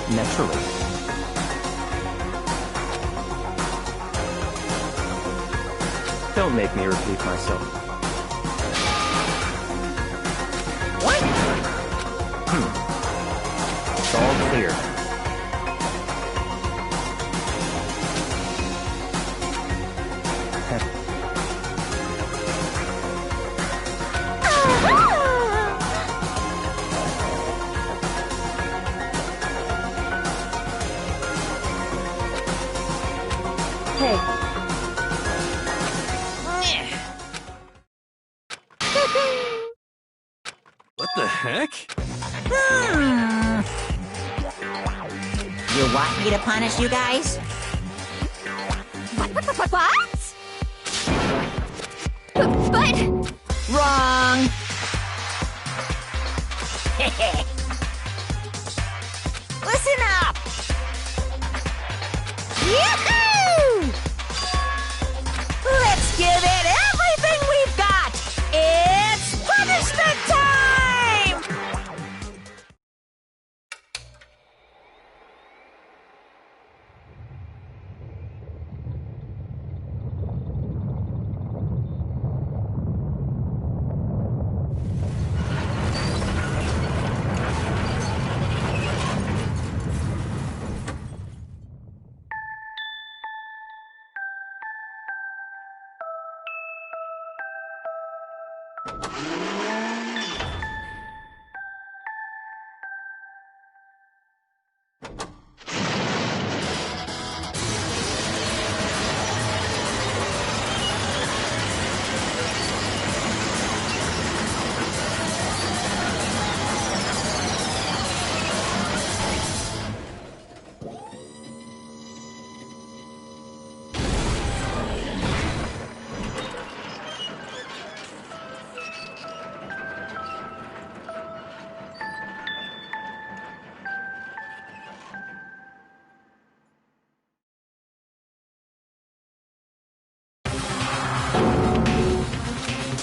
Naturally. Don't make me repeat myself. What? It's all clear. Hey, What the heck? You want me to punish you guys? What? But... Wrong! Listen up! Yahoo! Let's give it everything we've got! It's punishment time!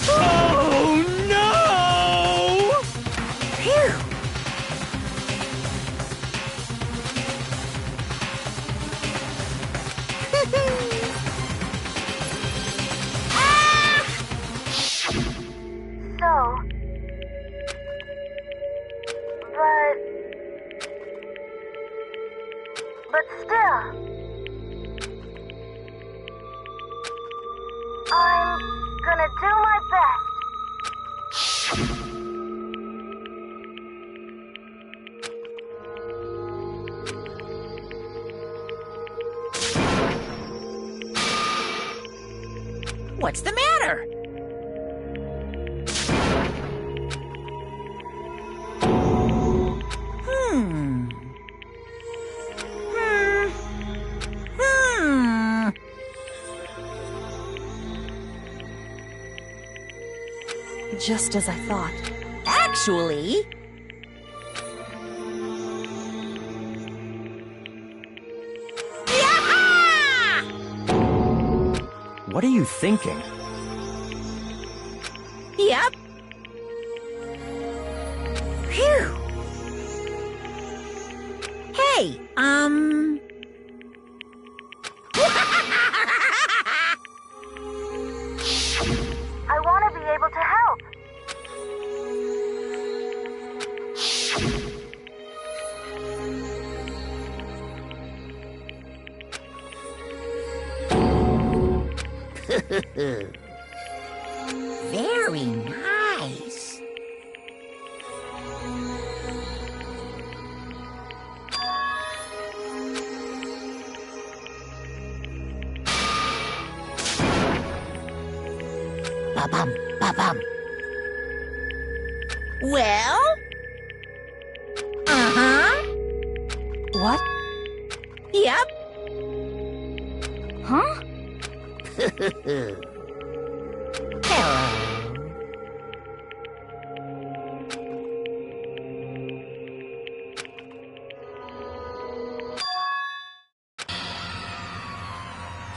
Oh no! Phew! So... But still... I'm gonna do my best. What's the matter? Hmm. just as I thought. Actually... Yaha! What are you thinking? Yep. Phew. Hey, I want to be able to help. Very nice. Ba-bum, ba-bum. Well? Uh-huh. What? Yep. Huh? Hello.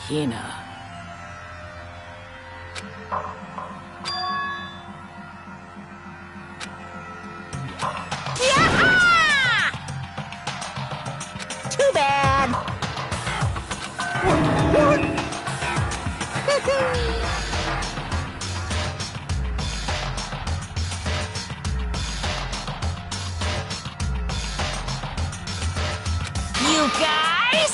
Hina. Too bad. What? You guys?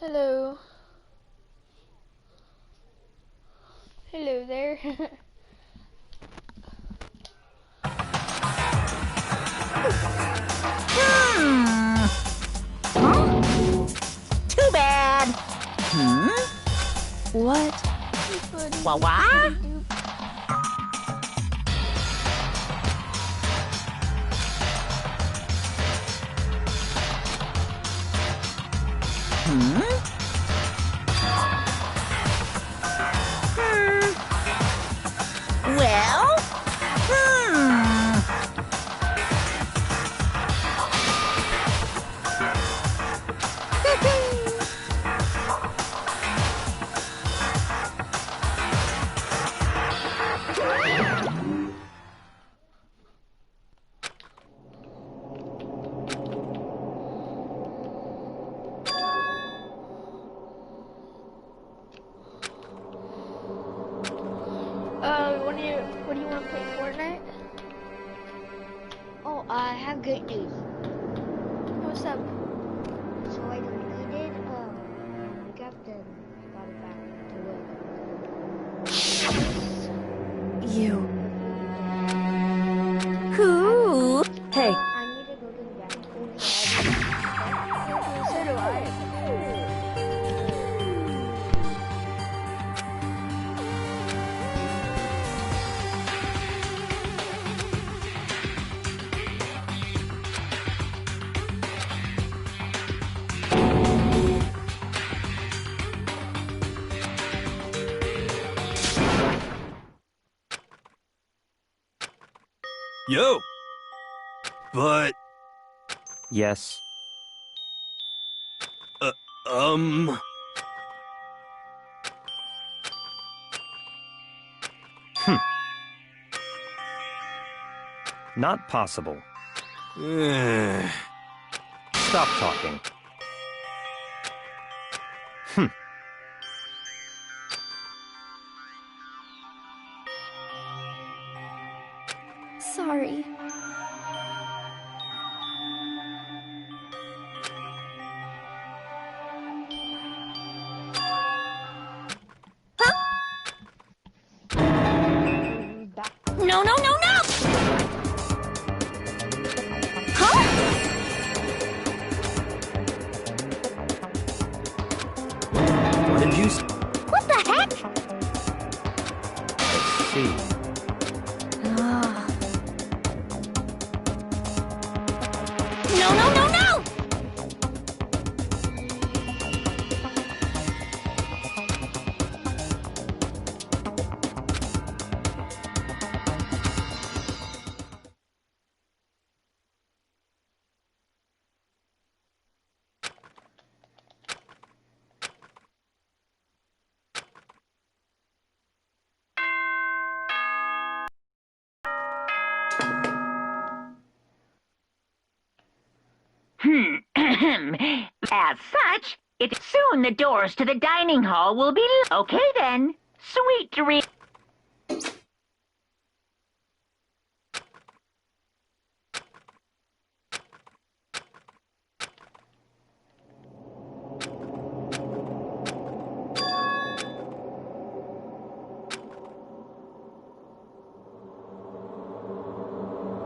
Hello. Hello there. Too bad. What? What? Well? What do you want to play, Fortnite? Oh, I have great news. What's up? So I deleted Minecraft and got it back to work. You. Who? Hey, I need to go to the bathroom. So do I. Yo! But, Yes. Not possible. Stop talking. sorry. No, no, no, no! Huh? What did you say? What the heck? I see. No, no, no, no! As such, soon the doors to the dining hall will be... Okay then. Sweet dreams.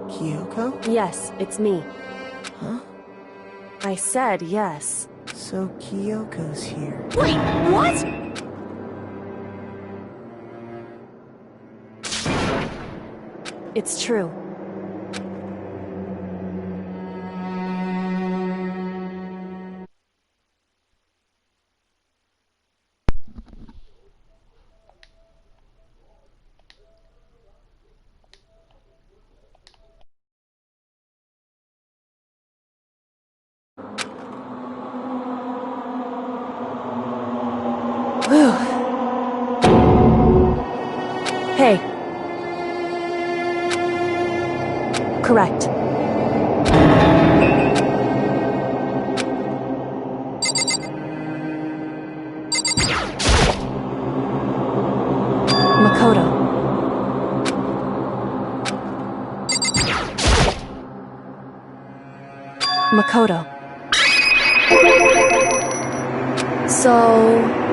Kyoko? Yes, it's me. Huh? I said yes. So Kyoko's here. Wait, what? It's true. Whew. Hey. Correct. Makoto. Makoto. So...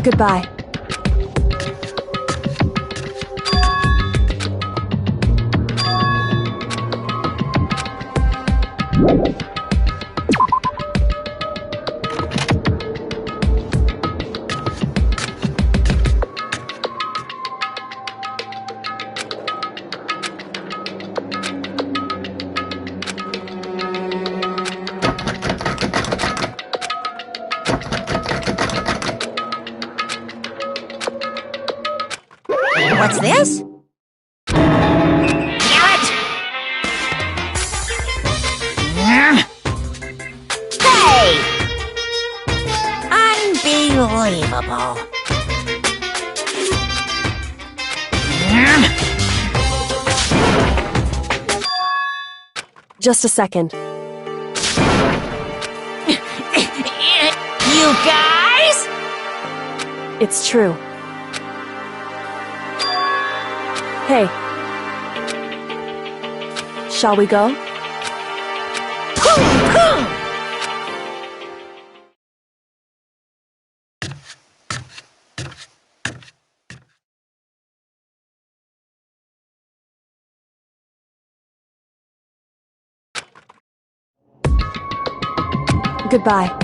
Goodbye. What's this? Carrot! Hey! Unbelievable. Just a second. You guys? It's true. Hey. Shall we go? Goodbye.